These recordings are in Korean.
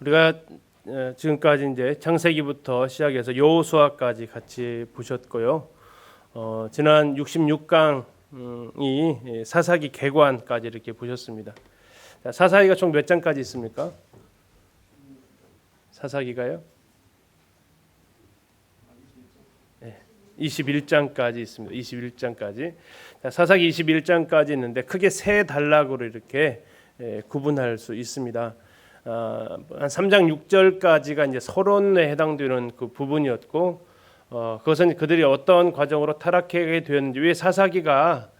우리가 지금까지 이제 창세기부터 시작해서 여호수아까지 같이 보셨고요. 지난 66강이 사사기 개관까지 이렇게 보셨습니다. 사사기가 총 몇 장까지 있습니까? 사사기가요? 21장까지 있습니다. 21장까지. 사사기 21장까지 있는데 크게 세 단락으로 이렇게 구분할 수 있습니다. 한 3장 6절까지가 이제 서론에 해당되는 그 부분이었고, 그것은 그들이 어떤 과정으로 타락하게 되었는지, 왜 사사기가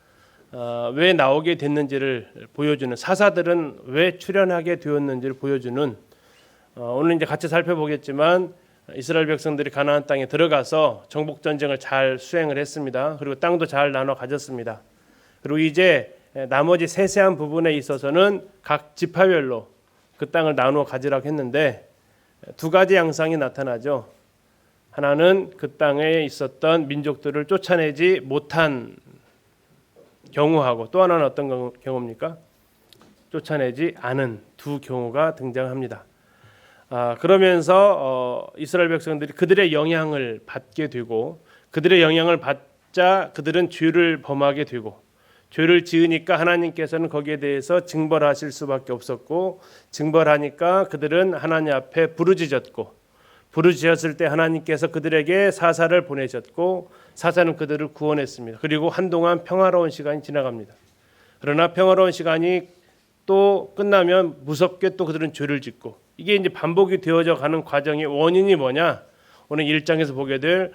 왜 나오게 됐는지를 보여주는, 사사들은 왜 출현하게 되었는지를 보여주는, 오늘 이제 같이 살펴보겠지만 이스라엘 백성들이 가나안 땅에 들어가서 정복 전쟁을 잘 수행을 했습니다. 그리고 땅도 잘 나눠 가졌습니다. 그리고 이제 나머지 세세한 부분에 있어서는 각 지파별로 그 땅을 나누어 가지라고 했는데, 두 가지 양상이 나타나죠. 하나는 그 땅에 있었던 민족들을 쫓아내지 못한 경우하고, 또 하나는 어떤 경우입니까? 쫓아내지 않은 두 경우가 등장합니다. 그러면서 이스라엘 백성들이 그들의 영향을 받게 되고, 그들의 영향을 받자 그들은 죄를 범하게 되고, 죄를 지으니까 하나님께서는 거기에 대해서 징벌하실 수밖에 없었고, 징벌하니까 그들은 하나님 앞에 부르짖었고, 부르짖었을 때 하나님께서 그들에게 사사를 보내셨고, 사사는 그들을 구원했습니다. 그리고 한동안 평화로운 시간이 지나갑니다. 그러나 평화로운 시간이 또 끝나면 무섭게 또 그들은 죄를 짓고, 이게 이제 반복이 되어져 가는 과정의 원인이 뭐냐? 오늘 1장에서 보게 될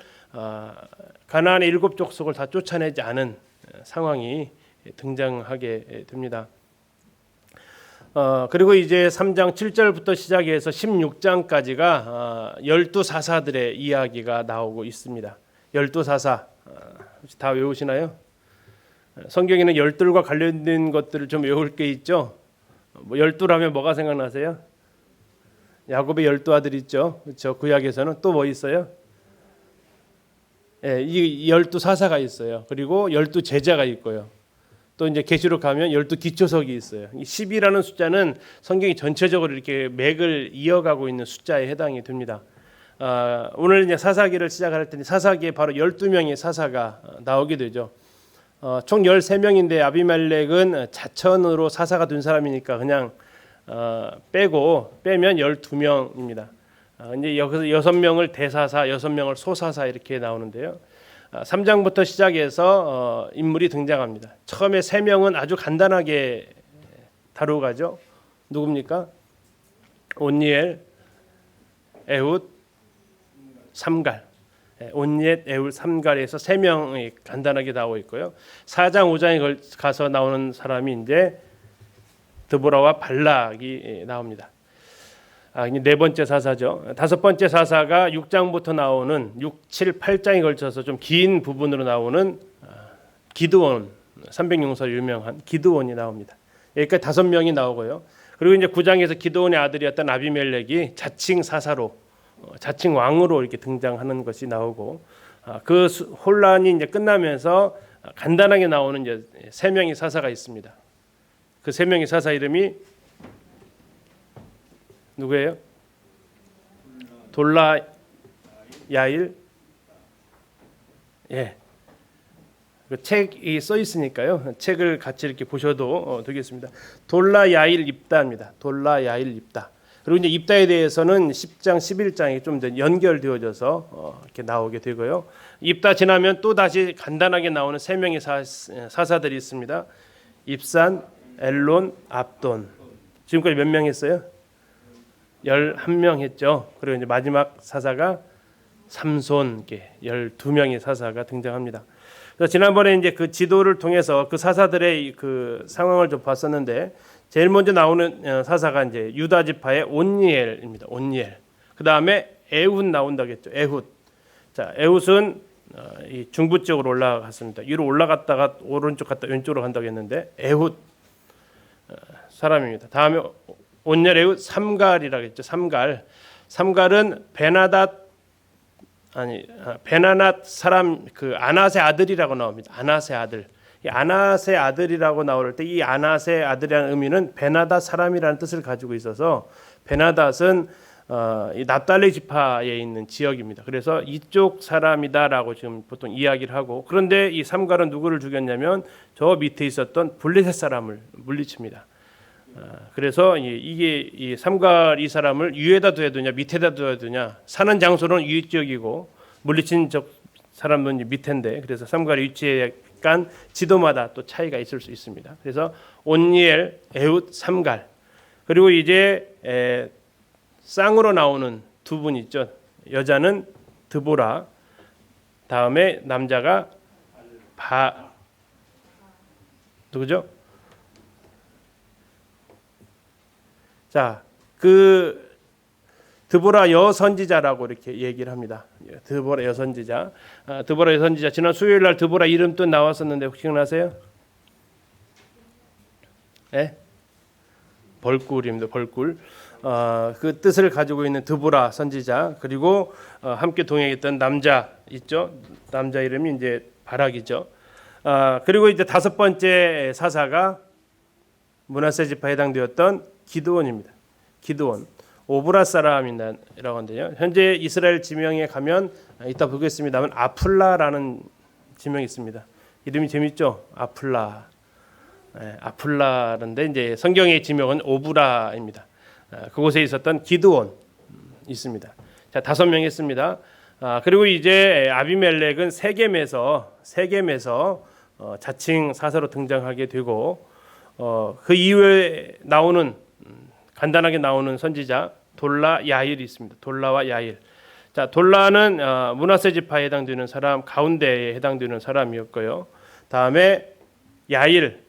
가나안의 7 족속을 다 쫓아내지 않은 상황이 등장하게 됩니다. 그리고 이제 3장 7절부터 시작해서 16장까지가 12사사들의 이야기가 나오고 있습니다. 12사사 다 외우시나요? 성경에는 열둘과 관련된 것들을 좀 외울 게 있죠. 뭐 열둘하면 뭐가 생각나세요? 야곱의 12아들 있죠. 그렇죠. 구약에서는 또 뭐 있어요? 이 12사사가 있어요. 그리고 12제자가 있고요. 또 이제 계시록 가면 12기초석이 있어요. 이 10이라는 숫자는 성경이 전체적으로 이렇게 맥을 이어가고 있는 숫자에 해당이 됩니다. 오늘 이제 사사기를 시작할 때 사사기에 바로 12명의 사사가 나오게 되죠. 총 13명인데 아비멜렉은 자천으로 사사가 된 사람이니까 그냥 빼면 12명입니다. 이제 여기서 6명을 대사사, 6명을 소사사 이렇게 나오는데요. 3장부터 시작해서 인물이 등장합니다. 처음에 3명은 아주 간단하게 다루고 가죠. 누굽니까? 온니엘, 에훗, 삼갈. 온니엘, 에훗, 삼갈에서 3명이 간단하게 나오고 있고요. 4장, 5장에 가서 나오는 사람이 이제 드보라와 발락이 나옵니다. 네 번째 사사죠. 다섯 번째 사사가 6장부터 나오는 6, 7, 8장에 걸쳐서 좀 긴 부분으로 나오는 기드온, 300용사 유명한 기드온이 나옵니다. 여기까지 5명이 나오고요. 그리고 이제 9장에서 기드온의 아들이었던 아비멜렉이 자칭 사사로, 자칭 왕으로 이렇게 등장하는 것이 나오고, 그 혼란이 이제 끝나면서 간단하게 나오는 이제 3명의 사사가 있습니다. 그 3명의 사사 이름이 누구예요? 돌라, 야일. 그 책이 써 있으니까요. 책을 같이 이렇게 보셔도 되겠습니다. 돌라, 야일, 입다입니다. 돌라, 야일, 입다. 그리고 이제 입다에 대해서는 10장, 11장이 좀 연결되어져서 이렇게 나오게 되고요. 입다 지나면 또 다시 간단하게 나오는 3명의 사사들이 있습니다. 입산, 엘론, 압돈. 지금까지 몇 명 했어요? 11명 했죠. 그리고 이제 마지막 사사가 삼손, 12명의 사사가 등장합니다. 그래서 지난번에 이제 그 지도를 통해서 그 사사들의 그 상황을 좀 봤었는데, 제일 먼저 나오는 사사가 이제 유다 지파의 온니엘입니다. 온니엘. 그 다음에 에훗 나온다겠죠. 에훗. 자, 에훗은 이 중부 쪽으로 올라갔습니다. 위로 올라갔다가 오른쪽 갔다 왼쪽으로 간다고 했는데, 에훗 사람입니다. 다음에 온니엘, 에훗, 삼갈이라고 했죠. 삼갈은 베나낫 사람, 그 아낫의 아들이라고 나옵니다. 아낫의 아들. 이 아낫의 아들이라고 나올 때 이 아낫의 아들이라는 의미는 베나다 사람이라는 뜻을 가지고 있어서 베나닷은 이 납달리 지파에 있는 지역입니다. 그래서 이쪽 사람이다라고 지금 보통 이야기를 하고, 그런데 이 삼갈은 누구를 죽였냐면 저 밑에 있었던 블레셋 사람을 물리칩니다. 그래서 이게 이 삼갈 이 사람을 위에다 둬야 되냐 밑에다 둬야 되냐, 사는 장소는 위쪽이고 물리친 사람은 밑인데, 그래서 삼갈의 위치에 약간 지도마다 또 차이가 있을 수 있습니다. 그래서 온니엘, 에훗, 삼갈, 그리고 이제 쌍으로 나오는 두 분 있죠. 여자는 드보라, 다음에 남자가 누구죠? 자, 그 드보라 여선지자라고 이렇게 얘기를 합니다. 드보라 여선지자. 드보라 여선지자. 지난 수요일 날 드보라 이름 또 나왔었는데 혹시 기억나세요? 네? 벌꿀입니다. 벌꿀. 그 뜻을 가지고 있는 드보라 선지자, 그리고 함께 동행했던 남자 있죠. 남자 이름이 이제 바락이죠. 그리고 이제 다섯 번째 사사가 므낫세 지파에 해당되었던 기드온입니다. 기드온. 오브라 사람이라고 하는데요. 현재 이스라엘 지명에 가면 이따 보겠습니다만 아플라라는 지명이 있습니다. 이름이 재밌죠? 아플라. 아플라인데 이제 성경의 지명은 오브라입니다. 그곳에 있었던 기드온 있습니다. 자, 5명 했습니다. 그리고 이제 아비멜렉은 세겜에서 자칭 사사로 등장하게 되고, 그 이후에 나오는 간단하게 나오는 선지자 돌라 야일이 있습니다. 돌라와 야일. 자, 돌라는 므낫세 지파에 해당되는 사람 가운데에 해당되는 사람이었고요. 다음에 야일,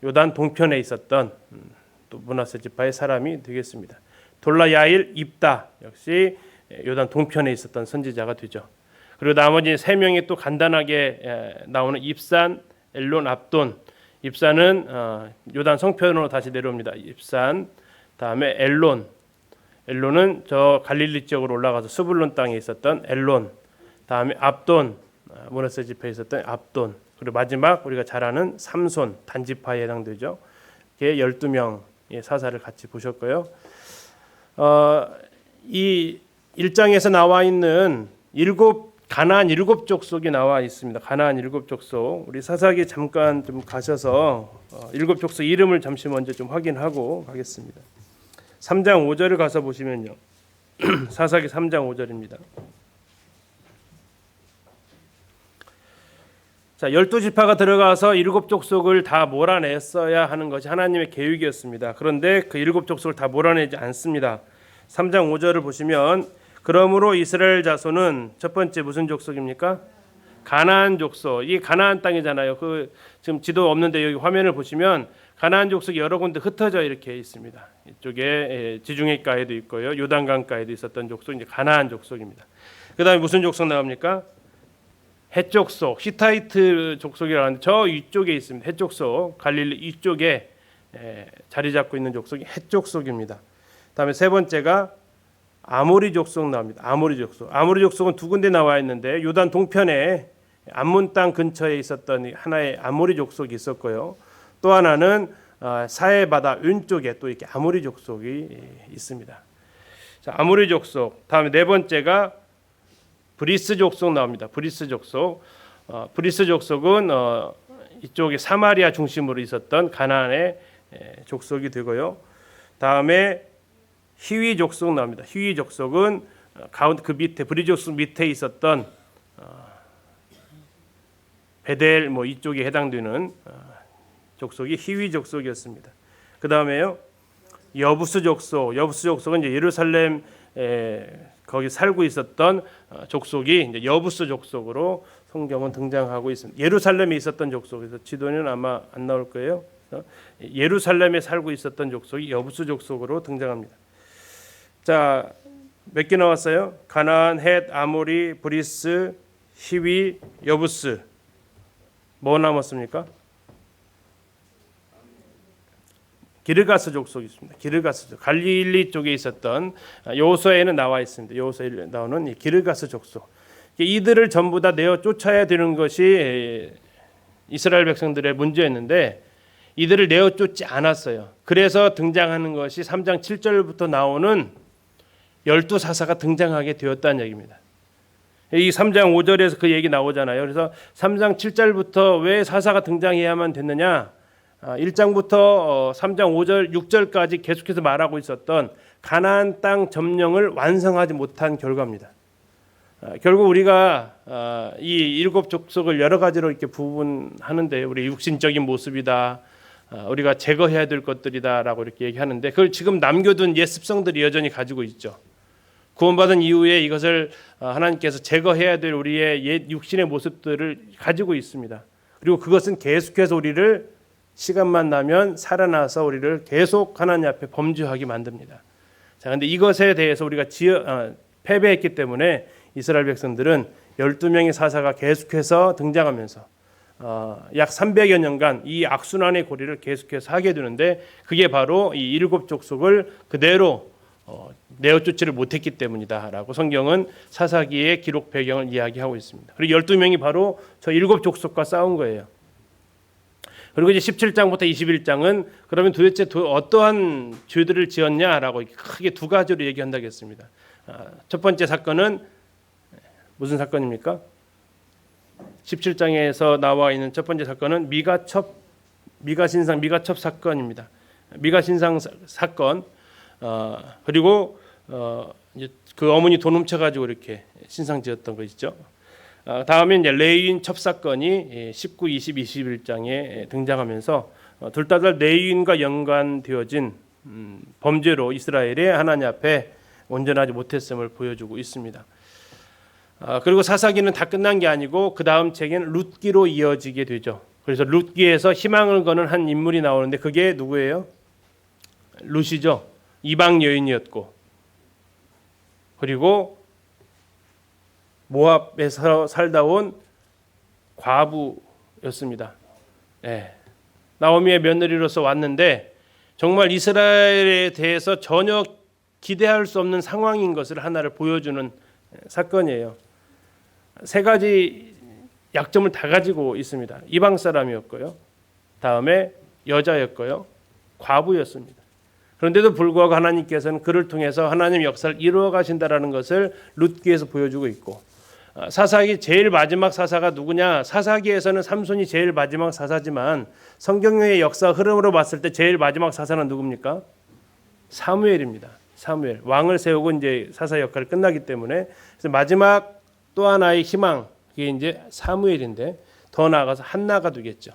요단 동편에 있었던 또 므낫세 지파의 사람이 되겠습니다. 돌라, 야일, 입다 역시 요단 동편에 있었던 선지자가 되죠. 그리고 나머지 3명이 또 간단하게 나오는 입산, 엘론, 압돈. 입산은 요단 성편으로 다시 내려옵니다. 입산, 다음에 엘론은 저 갈릴리 지역으로 올라가서 스불론 땅에 있었던 엘론, 다음에 압돈, 므낫세 지파에 있었던 압돈, 그리고 마지막 우리가 잘 아는 삼손, 단지파에 해당되죠. 이렇게 12명의 사사를 같이 보셨고요. 이 1장에서 나와 있는 가나안 7족속이 나와 있습니다. 가나안 7족속. 우리 사사기 잠깐 좀 가셔서 7족속 이름을 잠시 먼저 좀 확인하고 가겠습니다. 3장 5절을 가서 보시면요. 사사기 3장 5절입니다. 자, 12지파가 들어가서 7족속을 다 몰아냈어야 하는 것이 하나님의 계획이었습니다. 그런데 그 7족속을 다 몰아내지 않습니다. 3장 5절을 보시면, 그러므로 이스라엘 자손은 첫 번째 무슨 족속입니까? 가나안 족속. 이 가나안 땅이잖아요. 그 지금 지도 없는데 여기 화면을 보시면 가나안 족속이 여러 군데 흩어져 이렇게 있습니다. 이쪽에 지중해가에도 있고요, 요단강가에도 있었던 족속, 이제 가나안 족속입니다. 그다음에 무슨 족속 나옵니까? 헷 족속, 히타이트 족속이라고 하는데 저 위쪽에 있습니다. 헷 족속, 갈릴리 이쪽에 자리 잡고 있는 족속이 헷 족속입니다. 다음에 세 번째가 아모리 족속 나옵니다. 아모리 족속. 아모리 족속은 두 군데 나와 있는데 요단 동편에 암몬 땅 근처에 있었던 하나의 아모리 족속이 있었고요. 또 하나는 사해 바다 왼쪽에 또 이렇게 아모리 족속이 있습니다. 자, 아모리 족속. 다음에 네 번째가 브리스 족속 나옵니다. 브리스 족속. 브리스 족속은 이쪽에 사마리아 중심으로 있었던 가나안의 족속이 되고요. 다음에 히위 족속 나옵니다. 히위 족속은 가운데 그 밑에 브리 족속 밑에 있었던 베델 뭐 이쪽에 해당되는 족속이 히위 족속이었습니다. 그 다음에요, 여부스 족속. 여부스 족속은 이제 예루살렘 거기 살고 있었던 족속이 이제 여부스 족속으로 성경은 등장하고 있습니다. 예루살렘에 있었던 족속에서 지도는 아마 안 나올 거예요. 예루살렘에 살고 있었던 족속이 여부스 족속으로 등장합니다. 자, 몇 개 나왔어요? 가나안, 헷, 아모리, 브리스, 히위, 여부스. 뭐 남았습니까? 기르가스 족속이 있습니다. 기르가스 족. 갈릴리 쪽에 있었던 여호수아에는 나와 있습니다. 여호수아에 나오는 기르가스 족속. 이들을 전부 다 내어 쫓아야 되는 것이 이스라엘 백성들의 문제였는데, 이들을 내어 쫓지 않았어요. 그래서 등장하는 것이 3장 7절부터 나오는 12사사가 등장하게 되었다는 얘기입니다. 이 3장 5절에서 그 얘기 나오잖아요. 그래서 3장 7절부터 왜 사사가 등장해야만 됐느냐? 1장부터 3장 5절, 6절까지 계속해서 말하고 있었던 가나안 땅 점령을 완성하지 못한 결과입니다. 결국 우리가 이 7 족속을 여러 가지로 이렇게 부분하는데, 우리 육신적인 모습이다, 우리가 제거해야 될 것들이다라고 이렇게 얘기하는데, 그걸 지금 남겨둔 옛 습성들이 여전히 가지고 있죠. 구원받은 이후에 이것을 하나님께서 제거해야 될 우리의 옛 육신의 모습들을 가지고 있습니다. 그리고 그것은 계속해서 우리를 시간만 나면 살아나서 우리를 계속 하나님 앞에 범죄하게 만듭니다. 자, 근데 이것에 대해서 우리가 패배했기 때문에 이스라엘 백성들은 12명의 사사가 계속해서 등장하면서 약 300여 년간 이 악순환의 고리를 계속해서 하게 되는데, 그게 바로 이 7 족속을 그대로 내어쫓지를 못했기 때문이다라고 성경은 사사기의 기록 배경을 이야기하고 있습니다. 그리고 12명이 바로 저 7 족속과 싸운 거예요. 그리고 이제 17장부터 21장은 그러면 도대체 어떠한 죄들을 지었냐라고 크게 두 가지로 얘기한다겠습니다. 첫 번째 사건은 무슨 사건입니까? 17장에서 나와 있는 첫 번째 사건은 미가신상 미가첩 사건입니다. 미가신상 사건. 그리고 이제 그 어머니 돈 훔쳐가지고 이렇게 신상 지었던 거 있죠. 다음에 이제 레위인 첩 사건이 19, 20, 21장에 등장하면서 둘 다 레위인과 연관되어진 범죄로 이스라엘이 하나님 앞에 온전하지 못했음을 보여주고 있습니다. 그리고 사사기는 다 끝난 게 아니고 그 다음 책에는 룻기로 이어지게 되죠. 그래서 룻기에서 희망을 거는 한 인물이 나오는데 그게 누구예요? 룻이죠. 이방 여인이었고, 그리고 모압에서 살다 온 과부였습니다. 나오미의 며느리로서 왔는데 정말 이스라엘에 대해서 전혀 기대할 수 없는 상황인 것을 하나를 보여주는 사건이에요. 세 가지 약점을 다 가지고 있습니다. 이방 사람이었고요, 다음에 여자였고요, 과부였습니다. 그런데도 불구하고 하나님께서는 그를 통해서 하나님 역사를 이루어 가신다라는 것을 룻기에서 보여주고 있고, 사사기 제일 마지막 사사가 누구냐? 사사기에서는 삼손이 제일 마지막 사사지만 성경의 역사 흐름으로 봤을 때 제일 마지막 사사는 누굽니까? 사무엘입니다. 사무엘. 왕을 세우고 이제 사사 역할이 끝나기 때문에, 그래서 마지막 또 하나의 희망, 그게 이제 사무엘인데 더 나아가서 한나가 되겠죠.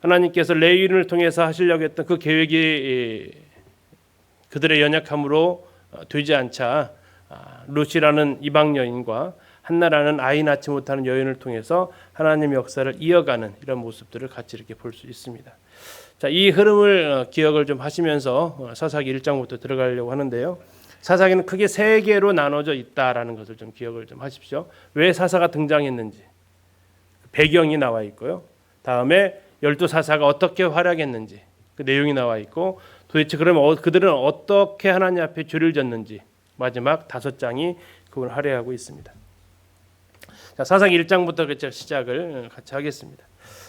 하나님께서 레위인을 통해서 하시려고 했던 그 계획이 그들의 연약함으로 되지 않자 룻이라는 이방 여인과 한나라는 아이 낳지 못하는 여인을 통해서 하나님의 역사를 이어가는 이런 모습들을 같이 이렇게 볼 수 있습니다. 자, 이 흐름을 기억을 좀 하시면서 사사기 1장부터 들어가려고 하는데요. 사사기는 크게 세 개로 나눠져 있다라는 것을 좀 기억을 좀 하십시오. 왜 사사가 등장했는지 배경이 나와 있고요. 다음에 12사사가 어떻게 활약했는지 그 내용이 나와 있고, 도대체 그러면 그들은 어떻게 하나님 앞에 죄를 졌는지 마지막 5장이 그걸 할애하고 있습니다. 자, 사사기 1장부터 시작을 같이 하겠습니다.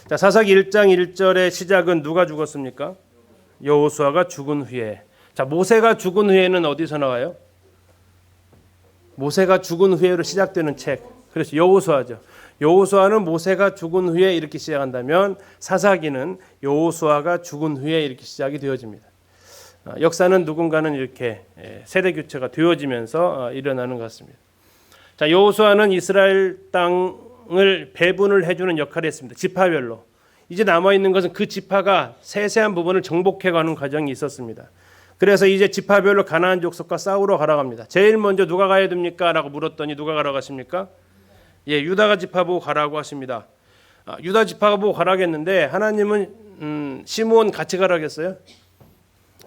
자, 사사기 1장 1절의 시작은 누가 죽었습니까? 여호수아가 죽은 후에. 자, 모세가 죽은 후에는 어디서 나와요? 모세가 죽은 후에로 시작되는 책. 그래서 여호수아죠. 여호수아는 모세가 죽은 후에 이렇게 시작한다면 사사기는 여호수아가 죽은 후에 이렇게 시작이 되어집니다. 역사는 누군가는 이렇게 세대 교체가 되어지면서 일어나는 것 같습니다. 자, 여호수아는 이스라엘 땅을 배분을 해주는 역할을 했습니다. 지파별로. 이제 남아 있는 것은 그 지파가 세세한 부분을 정복해가는 과정이 있었습니다. 그래서 이제 지파별로 가나안 족속과 싸우러 가러 갑니다. 제일 먼저 누가 가야 됩니까? 라고 물었더니 누가 가러 가십니까? 유다가 지파 보고 가라고 하십니다. 유다 지파가 보고 가라겠는데 하나님은 시므온 같이 가라겠어요?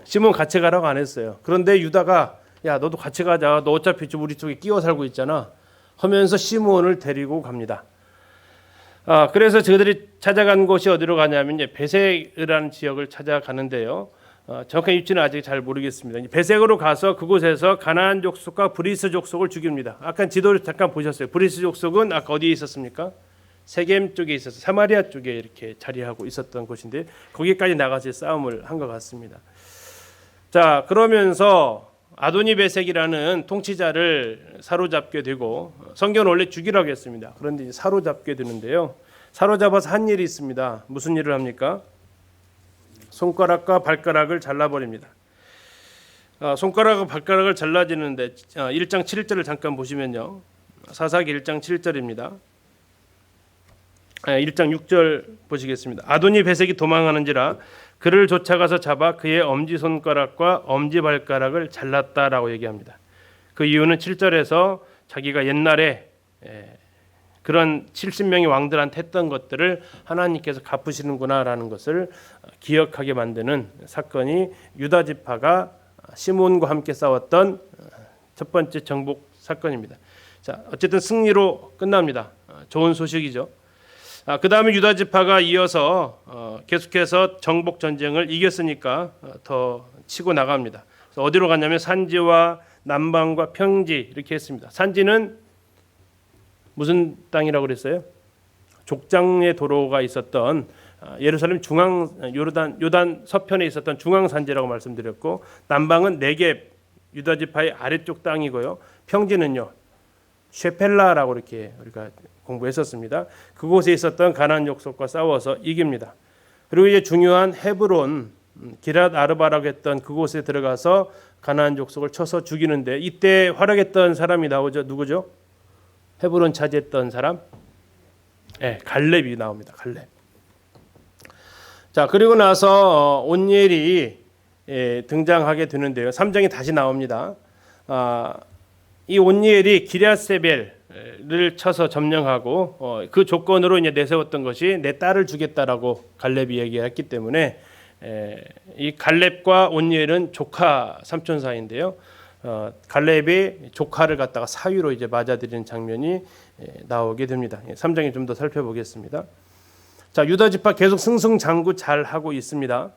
시므온 같이 가라고 안 했어요. 그런데 유다가 야 너도 같이 가자. 너 어차피 우리 쪽에 끼워 살고 있잖아. 하면서 시므온을 데리고 갑니다. 그래서 저들이 찾아간 곳이 어디로 가냐면 이제 베색이라는 지역을 찾아가는데요. 정확한 위치는 아직 잘 모르겠습니다. 베색으로 가서 그곳에서 가나안 족속과 브리스 족속을 죽입니다. 아까 지도를 잠깐 보셨어요. 브리스 족속은 아까 어디에 있었습니까? 세겜 쪽에 있어서 사마리아 쪽에 이렇게 자리하고 있었던 곳인데 거기까지 나가서 싸움을 한 것 같습니다. 자, 그러면서 아도니 베색이라는 통치자를 사로잡게 되고 성경은 원래 죽이라고 했습니다. 그런데 이제 사로잡게 되는데요. 사로잡아서 한 일이 있습니다. 무슨 일을 합니까? 손가락과 발가락을 잘라버립니다. 손가락과 발가락을 잘라지는데 1장 7절을 잠깐 보시면요. 사사기 1장 7절입니다. 1장 6절 보시겠습니다. 아도니 베색이 도망하는지라 그를 쫓아가서 잡아 그의 엄지손가락과 엄지발가락을 잘랐다라고 얘기합니다. 그 이유는 7절에서 자기가 옛날에 그런 70명의 왕들한테 했던 것들을 하나님께서 갚으시는구나라는 것을 기억하게 만드는 사건이 유다 지파가 시몬과 함께 싸웠던 첫 번째 정복 사건입니다. 자, 어쨌든 승리로 끝납니다. 좋은 소식이죠. 그 다음에 유다 지파가 이어서 계속해서 정복 전쟁을 이겼으니까 더 치고 나갑니다. 그래서 어디로 갔냐면 산지와 남방과 평지 이렇게 했습니다. 산지는 무슨 땅이라고 그랬어요? 족장의 도로가 있었던 예루살렘 중앙 요단 서편에 있었던 중앙 산지라고 말씀드렸고, 남방은 네겝 유다 지파의 아래쪽 땅이고요. 평지는요 쉐펠라라고 이렇게 우리가 공부했었습니다. 그곳에 있었던 가나안 족속과 싸워서 이깁니다. 그리고 이제 중요한 헤브론 기랏 아르바라고 했던 그곳에 들어가서 가나안 족속을 쳐서 죽이는데 이때 활약했던 사람이 나오죠. 누구죠? 헤브론 차지했던 사람? 갈렙이 나옵니다. 갈렙. 자, 그리고 나서 온니엘이 등장하게 되는데요. 3장이 다시 나옵니다. 이 온니엘이 기럇세벨을 쳐서 점령하고 그 조건으로 이제 내세웠던 것이 내 딸을 주겠다라고 갈렙이 얘기했기 때문에 이 갈렙과 온니엘은 조카 삼촌 사이인데요. 갈렙이 조카를 갖다가 사위로 이제 맞아들이는 장면이 나오게 됩니다. 3장에 좀 더 살펴보겠습니다. 자, 유다 지파 계속 승승장구 잘 하고 있습니다.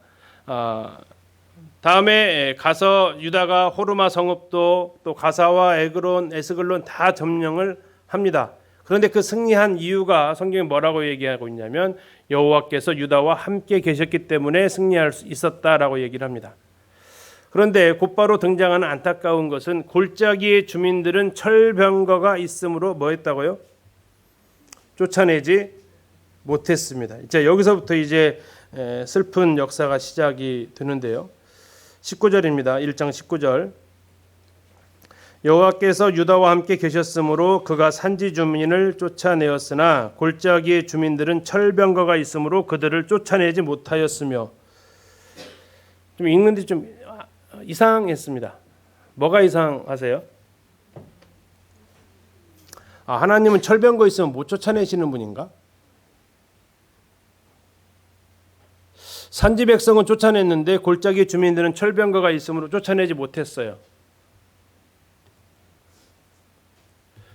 다음에 가서 유다가 호르마 성읍도 또 가사와 에그론, 에스글론 다 점령을 합니다. 그런데 그 승리한 이유가 성경에 뭐라고 얘기하고 있냐면 여호와께서 유다와 함께 계셨기 때문에 승리할 수 있었다라고 얘기를 합니다. 그런데 곧바로 등장하는 안타까운 것은 골짜기의 주민들은 철병거가 있으므로 뭐 했다고요? 쫓아내지 못했습니다. 이제 여기서부터 이제 슬픈 역사가 시작이 되는데요. 19절입니다. 1장 19절. 여호와께서 유다와 함께 계셨으므로 그가 산지 주민을 쫓아내었으나 골짜기의 주민들은 철병거가 있으므로 그들을 쫓아내지 못하였으며. 좀 읽는데 좀 이상했습니다. 뭐가 이상하세요? 하나님은 철병거 있으면 못 쫓아내시는 분인가? 산지 백성은 쫓아냈는데 골짜기 주민들은 철병거가 있으므로 쫓아내지 못했어요.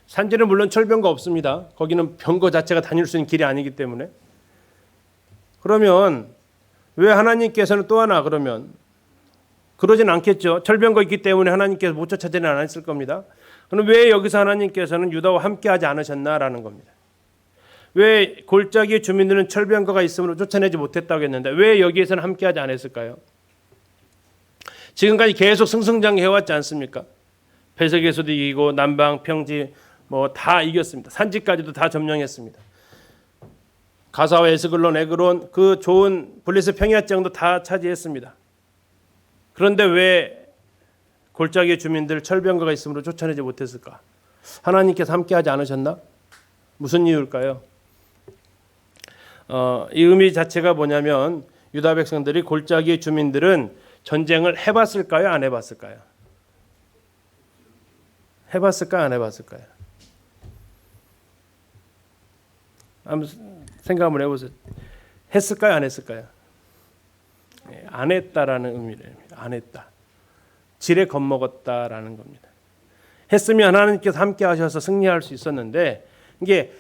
산지는 물론 철병거 없습니다. 거기는 병거 자체가 다닐 수 있는 길이 아니기 때문에. 그러면 왜 하나님께서는 또 하나 그러면 그러진 않겠죠. 철병거 있기 때문에 하나님께서 못 쫓아내지는 않았을 겁니다. 그럼 왜 여기서 하나님께서는 유다와 함께하지 않으셨나라는 겁니다. 왜 골짜기 주민들은 철병거가 있으므로 쫓아내지 못했다고 했는데 왜 여기에서는 함께하지 않았을까요? 지금까지 계속 승승장구 해왔지 않습니까? 베색에서도 이기고 남방, 평지 뭐 다 이겼습니다. 산지까지도 다 점령했습니다. 가사와 에스글론, 에그론 그 좋은 블레셋 평야 지역도 다 차지했습니다. 그런데 왜 골짜기의 주민들 철병거가 있으므로 쫓아내지 못했을까? 하나님께서 함께하지 않으셨나? 무슨 이유일까요? 이 의미 자체가 뭐냐면 유다 백성들이 골짜기의 주민들은 전쟁을 해봤을까요? 안 해봤을까요? 해봤을까? 안 해봤을까요? 한번 생각 한번 해보세요. 했을까요? 안 했을까요? 안 했다라는 의미를 안 했다. 지레 겁먹었다라는 겁니다. 했으면 하나님께서 함께 하셔서 승리할 수 있었는데 이게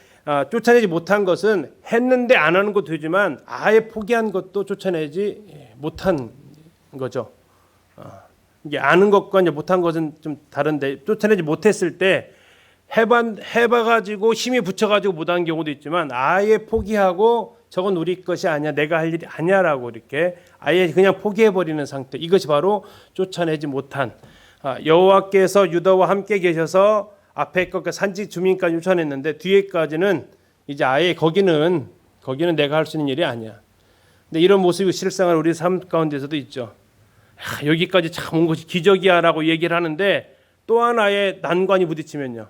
쫓아내지 못한 것은 했는데 안 하는 것도 되지만 아예 포기한 것도 쫓아내지 못한 거죠. 이게 아는 것과 이제 못한 것은 좀 다른데 쫓아내지 못했을 때 해봐가지고 힘이 붙여가지고 못한 경우도 있지만 아예 포기하고 저건 우리 것이 아니야, 내가 할 일이 아니야라고 이렇게 아예 그냥 포기해버리는 상태. 이것이 바로 쫓아내지 못한, 여호와께서 유다와 함께 계셔서 앞에 것과 산지 주민까지 쫓아냈는데 뒤에까지는 이제 아예 거기는 내가 할 수 있는 일이 아니야. 근데 이런 모습이 실상을 우리 삶 가운데서도 있죠. 여기까지 참 온 것이 기적이야라고 얘기를 하는데 또 하나의 난관이 부딪히면요,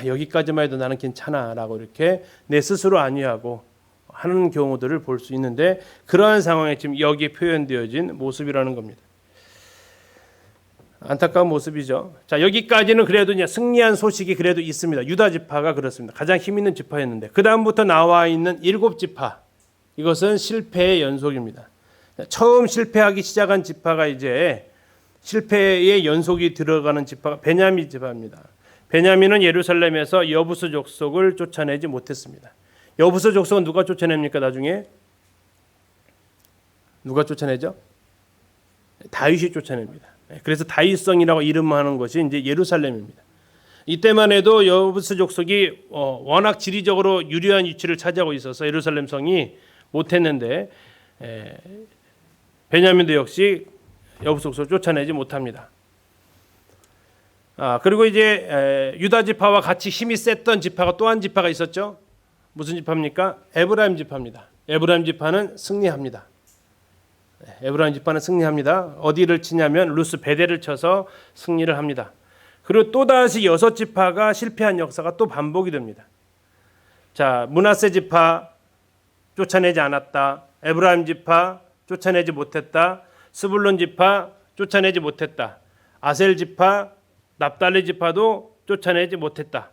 여기까지만 해도 나는 괜찮아라고 이렇게 내 스스로 안위하고 하는 경우들을 볼 수 있는데, 그러한 상황에 지금 여기에 표현되어진 모습이라는 겁니다. 안타까운 모습이죠. 자, 여기까지는 그래도 이제 승리한 소식이 그래도 있습니다. 유다 지파가 그렇습니다. 가장 힘 있는 지파였는데 그 다음부터 나와 있는 7지파, 이것은 실패의 연속입니다. 처음 실패하기 시작한 지파가 이제 실패의 연속이 들어가는 지파가 베냐민 지파입니다. 베냐민은 예루살렘에서 여부스 족속을 쫓아내지 못했습니다. 여부스 족속은 누가 쫓아냅니까? 나중에 누가 쫓아내죠? 다윗이 쫓아냅니다. 그래서 다윗성이라고 이름하는 것이 이제 예루살렘입니다. 이때만 해도 여부스 족속이 워낙 지리적으로 유리한 위치를 차지하고 있어서 예루살렘 성이 못했는데, 베냐민도 역시 여부스 족속을 쫓아내지 못합니다. 그리고 이제 유다 지파와 같이 힘이 셌던 지파가 또 한 지파가 있었죠. 무슨 지파입니까? 에브라임 지파입니다. 에브라임 지파는 승리합니다. 에브라임 지파는 승리합니다. 어디를 치냐면 루스 베델을 쳐서 승리를 합니다. 그리고 또다시 6지파가 실패한 역사가 또 반복이 됩니다. 자, 므낫세 지파 쫓아내지 않았다. 에브라임 지파 쫓아내지 못했다. 스불론 지파 쫓아내지 못했다. 아셀 지파, 납달리 지파도 쫓아내지 못했다.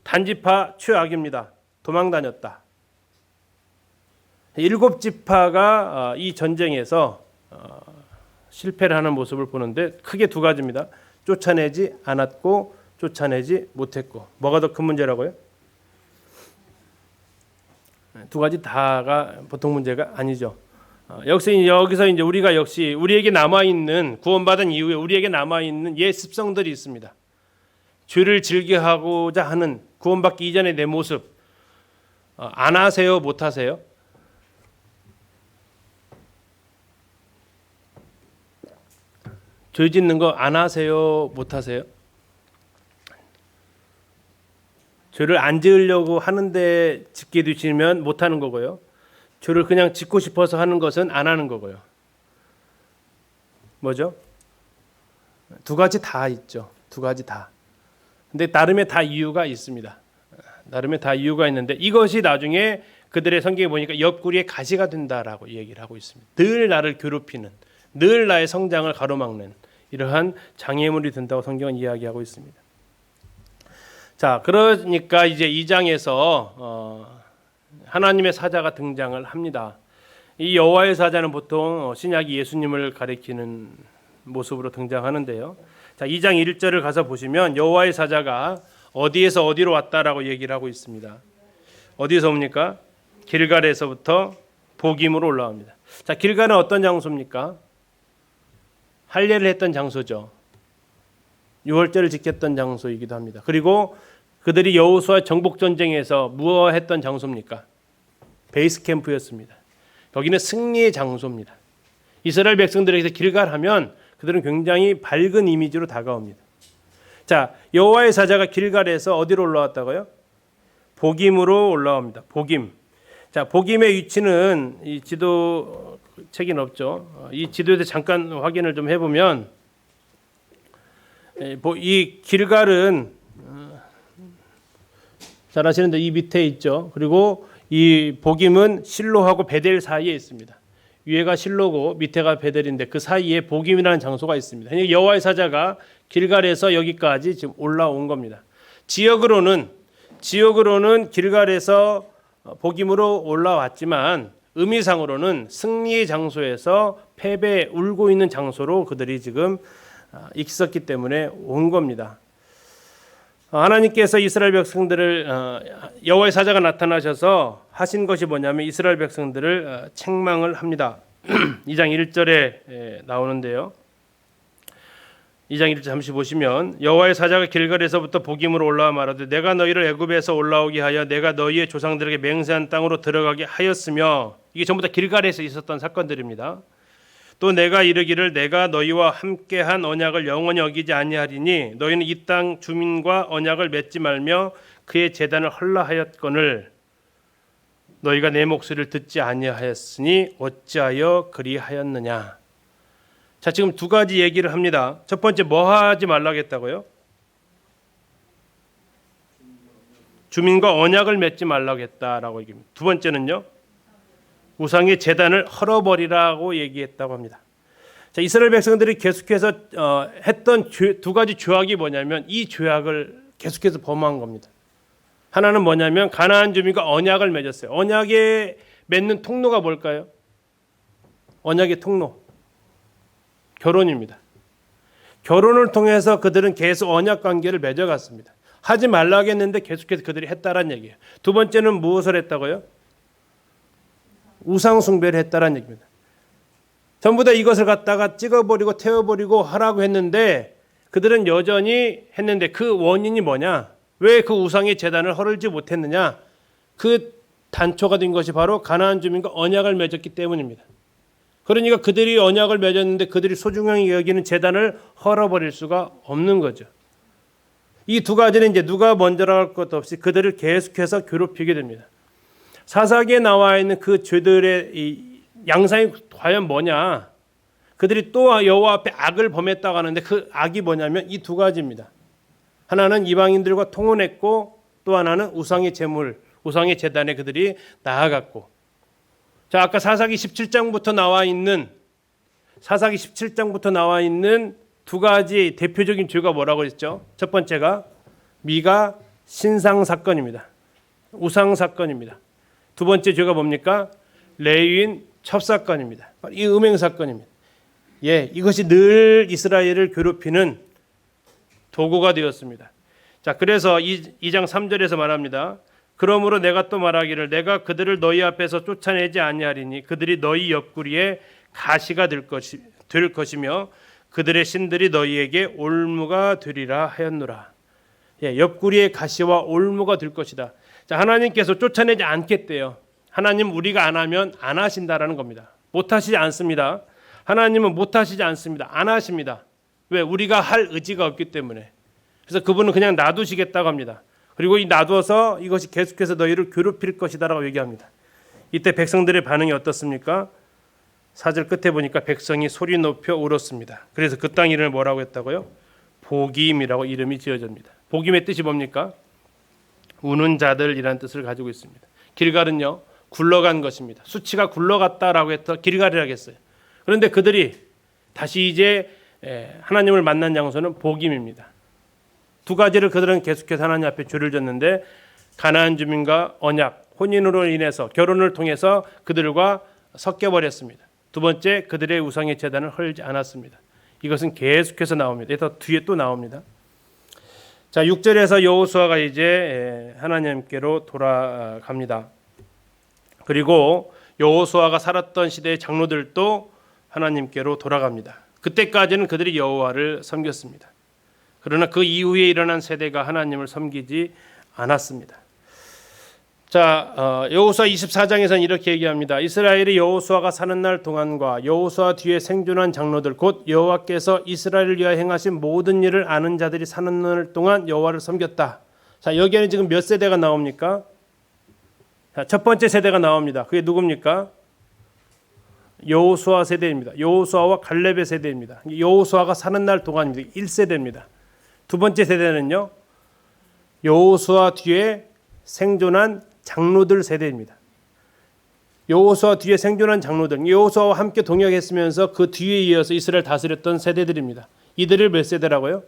단 지파 최악입니다. 도망 다녔다. 7지파가 이 전쟁에서 실패를 하는 모습을 보는데 크게 두 가지입니다. 쫓아내지 않았고 쫓아내지 못했고. 뭐가 더 큰 문제라고요? 두 가지 다가 보통 문제가 아니죠. 여기서 이제 우리가 역시 우리에게 남아 있는, 구원받은 이후에 우리에게 남아 있는 옛 습성들이 있습니다. 죄를 즐겨하고자 하는, 구원받기 이전의 내 모습. 안 하세요, 못 하세요? 죄 짓는 거 안 하세요, 못 하세요? 죄를 안 지으려고 하는데 짓게 되시면 못 하는 거고요. 죄를 그냥 짓고 싶어서 하는 것은 안 하는 거고요. 뭐죠? 두 가지 다 있죠. 두 가지 다. 근데 나름의 다 이유가 있습니다. 나름의 다 이유가 있는데 이것이 나중에 그들의 성경에 보니까 옆구리에 가시가 된다라고 얘기를 하고 있습니다. 늘 나를 괴롭히는, 늘 나의 성장을 가로막는 이러한 장애물이 된다고 성경은 이야기하고 있습니다. 자, 그러니까 이제 2장에서 하나님의 사자가 등장을 합니다. 이 여호와의 사자는 보통 신약이 예수님을 가리키는 모습으로 등장하는데요. 자, 2장 1절을 가서 보시면 여호와의 사자가 어디에서 어디로 왔다라고 얘기를 하고 있습니다. 어디서 옵니까? 길갈에서부터 복임으로 올라옵니다. 자, 길갈은 어떤 장소입니까? 할례를 했던 장소죠. 유월절을 지켰던 장소이기도 합니다. 그리고 그들이 여호수아 정복 전쟁에서 무엇했던 장소입니까? 베이스 캠프였습니다. 여기는 승리의 장소입니다. 이스라엘 백성들에게서 길갈하면 그들은 굉장히 밝은 이미지로 다가옵니다. 자, 여호와의 사자가 길갈에서 어디로 올라왔다고요? 복임으로 올라옵니다. 복임. 자, 복임의 위치는 이 지도 책에는 없죠. 이 지도에서 잠깐 확인을 좀 해보면 이 길갈은 잘 아시는데 이 밑에 있죠. 그리고 이 복임은 실로하고 베델 사이에 있습니다. 위에가 실로고 밑에가 베델인데 그 사이에 복임이라는 장소가 있습니다. 그러니까 여호와의 사자가 길갈에서 여기까지 지금 올라온 겁니다. 지역으로는 길갈에서 복임으로 올라왔지만 의미상으로는 승리의 장소에서 패배에 울고 있는 장소로 그들이 지금 있었기 때문에 온 겁니다. 하나님께서 이스라엘 백성들을 여호와의 사자가 나타나셔서 하신 것이 뭐냐면 이스라엘 백성들을 책망을 합니다. 2장 1절에 나오는데요. 2장 1절 잠시 보시면 여호와의 사자가 길갈에서부터 복임으로 올라와 말하되 내가 너희를 애굽에서 올라오게 하여 내가 너희의 조상들에게 맹세한 땅으로 들어가게 하였으며, 이게 전부 다 길갈에서 있었던 사건들입니다. 또 내가 이르기를 내가 너희와 함께한 언약을 영원히 어기지 아니하리니 너희는 이 땅 주민과 언약을 맺지 말며 그의 제단을 헐라하였거늘 너희가 내 목소리를 듣지 아니하였으니 어찌하여 그리하였느냐. 자, 지금 두 가지 얘기를 합니다. 첫 번째, 뭐 하지 말라고 했다고요? 주민과 언약을 맺지 말라고 했다라고 얘기합니다. 두 번째는요, 우상의 제단을 헐어버리라고 얘기했다고 합니다. 자, 이스라엘 백성들이 계속해서 했던 두 가지 죄악이 뭐냐면 이 죄악을 계속해서 범한 겁니다. 하나는 뭐냐면 가나안 주민과 언약을 맺었어요. 언약에 맺는 통로가 뭘까요? 언약의 통로, 결혼입니다. 결혼을 통해서 그들은 계속 언약 관계를 맺어갔습니다. 하지 말라고 했는데 계속해서 그들이 했다라는 얘기예요. 두 번째는 무엇을 했다고요? 우상 숭배를 했다라는 얘기입니다. 전부 다 이것을 갖다가 찍어버리고 태워버리고 하라고 했는데 그들은 여전히 했는데 그 원인이 뭐냐? 왜 그 우상의 제단을 헐지 못했느냐? 그 단초가 된 것이 바로 가나안 주민과 언약을 맺었기 때문입니다. 그러니까 그들이 언약을 맺었는데 그들이 소중하게 여기는 제단을 헐어버릴 수가 없는 거죠. 이 두 가지는 이제 누가 먼저라고 할 것도 없이 그들을 계속해서 괴롭히게 됩니다. 사사기에 나와 있는 그 죄들의 이 양상이 과연 뭐냐? 그들이 또 여호와 앞에 악을 범했다고 하는데 그 악이 뭐냐면 이 두 가지입니다. 하나는 이방인들과 통혼했고 또 하나는 우상의 제물, 우상의 제단에 그들이 나아갔고. 자, 아까 사사기 17장부터 나와 있는 두 가지 대표적인 죄가 뭐라고 했죠? 첫 번째가 미가 신상 사건입니다. 우상 사건입니다. 두 번째 죄가 뭡니까? 레위인 첩사건입니다. 이 음행 사건입니다. 예, 이것이 늘 이스라엘을 괴롭히는 도구가 되었습니다. 자, 그래서 2장 3절에서 말합니다. 그러므로 내가 또 말하기를 내가 그들을 너희 앞에서 쫓아내지 아니하리니 그들이 너희 옆구리에 가시가 될 것이며 그들의 신들이 너희에게 올무가 되리라 하였노라. 예, 옆구리에 가시와 올무가 될 것이다. 자, 하나님께서 쫓아내지 않겠대요. 하나님 우리가 안 하면 안 하신다라는 겁니다. 못 하시지 않습니다. 하나님은 못 하시지 않습니다. 안 하십니다. 왜? 우리가 할 의지가 없기 때문에. 그래서 그분은 그냥 놔두시겠다고 합니다. 그리고 이 놔두어서 이것이 계속해서 너희를 괴롭힐 것이다라고 얘기합니다. 이때 백성들의 반응이 어떻습니까? 4절 끝에 보니까 백성이 소리 높여 울었습니다. 그래서 그 땅 이름을 뭐라고 했다고요? 복임이라고 이름이 지어집니다. 복임의 뜻이 뭡니까? 우는 자들이라는 뜻을 가지고 있습니다. 길갈은요, 굴러간 것입니다. 수치가 굴러갔다라고 해서 길갈이라고 했어요. 그런데 그들이 다시 이제 하나님을 만난 장소는 복임입니다. 두 가지를 그들은 계속해서 하나님 앞에 죄를 졌는데 가나안 주민과 언약, 혼인으로 인해서 결혼을 통해서 그들과 섞여버렸습니다. 두 번째, 그들의 우상의 제단을 헐지 않았습니다. 이것은 계속해서 나옵니다. 그래서 뒤에 또 나옵니다. 자, 6절에서 여호수아가 이제 하나님께로 돌아갑니다. 그리고 여호수아가 살았던 시대의 장로들도 하나님께로 돌아갑니다. 그때까지는 그들이 여호와를 섬겼습니다. 그러나 그 이후에 일어난 세대가 하나님을 섬기지 않았습니다. 자, 여호수아 24장에서는 이렇게 얘기합니다. 이스라엘이 여호수아가 사는 날 동안과 여호수아 뒤에 생존한 장로들 곧 여호와께서 이스라엘을 위하여 행하신 모든 일을 아는 자들이 사는 날 동안 여호와를 섬겼다. 자, 여기에는 지금 몇 세대가 나옵니까? 자, 첫 번째 세대가 나옵니다. 그게 누굽니까? 여호수아 세대입니다. 여호수아와 갈렙의 세대입니다. 여호수아가 사는 날 동안입니다. 1세대입니다. 두 번째 세대는요, 여호수아 뒤에 생존한 장로들 세대입니다. 여호수아 뒤에 생존한 장로들, 여호수아와 함께 동역했으면서 그 뒤에 이어서 이스라엘 다스렸던 세대들입니다. 이들을 몇 세대라고요?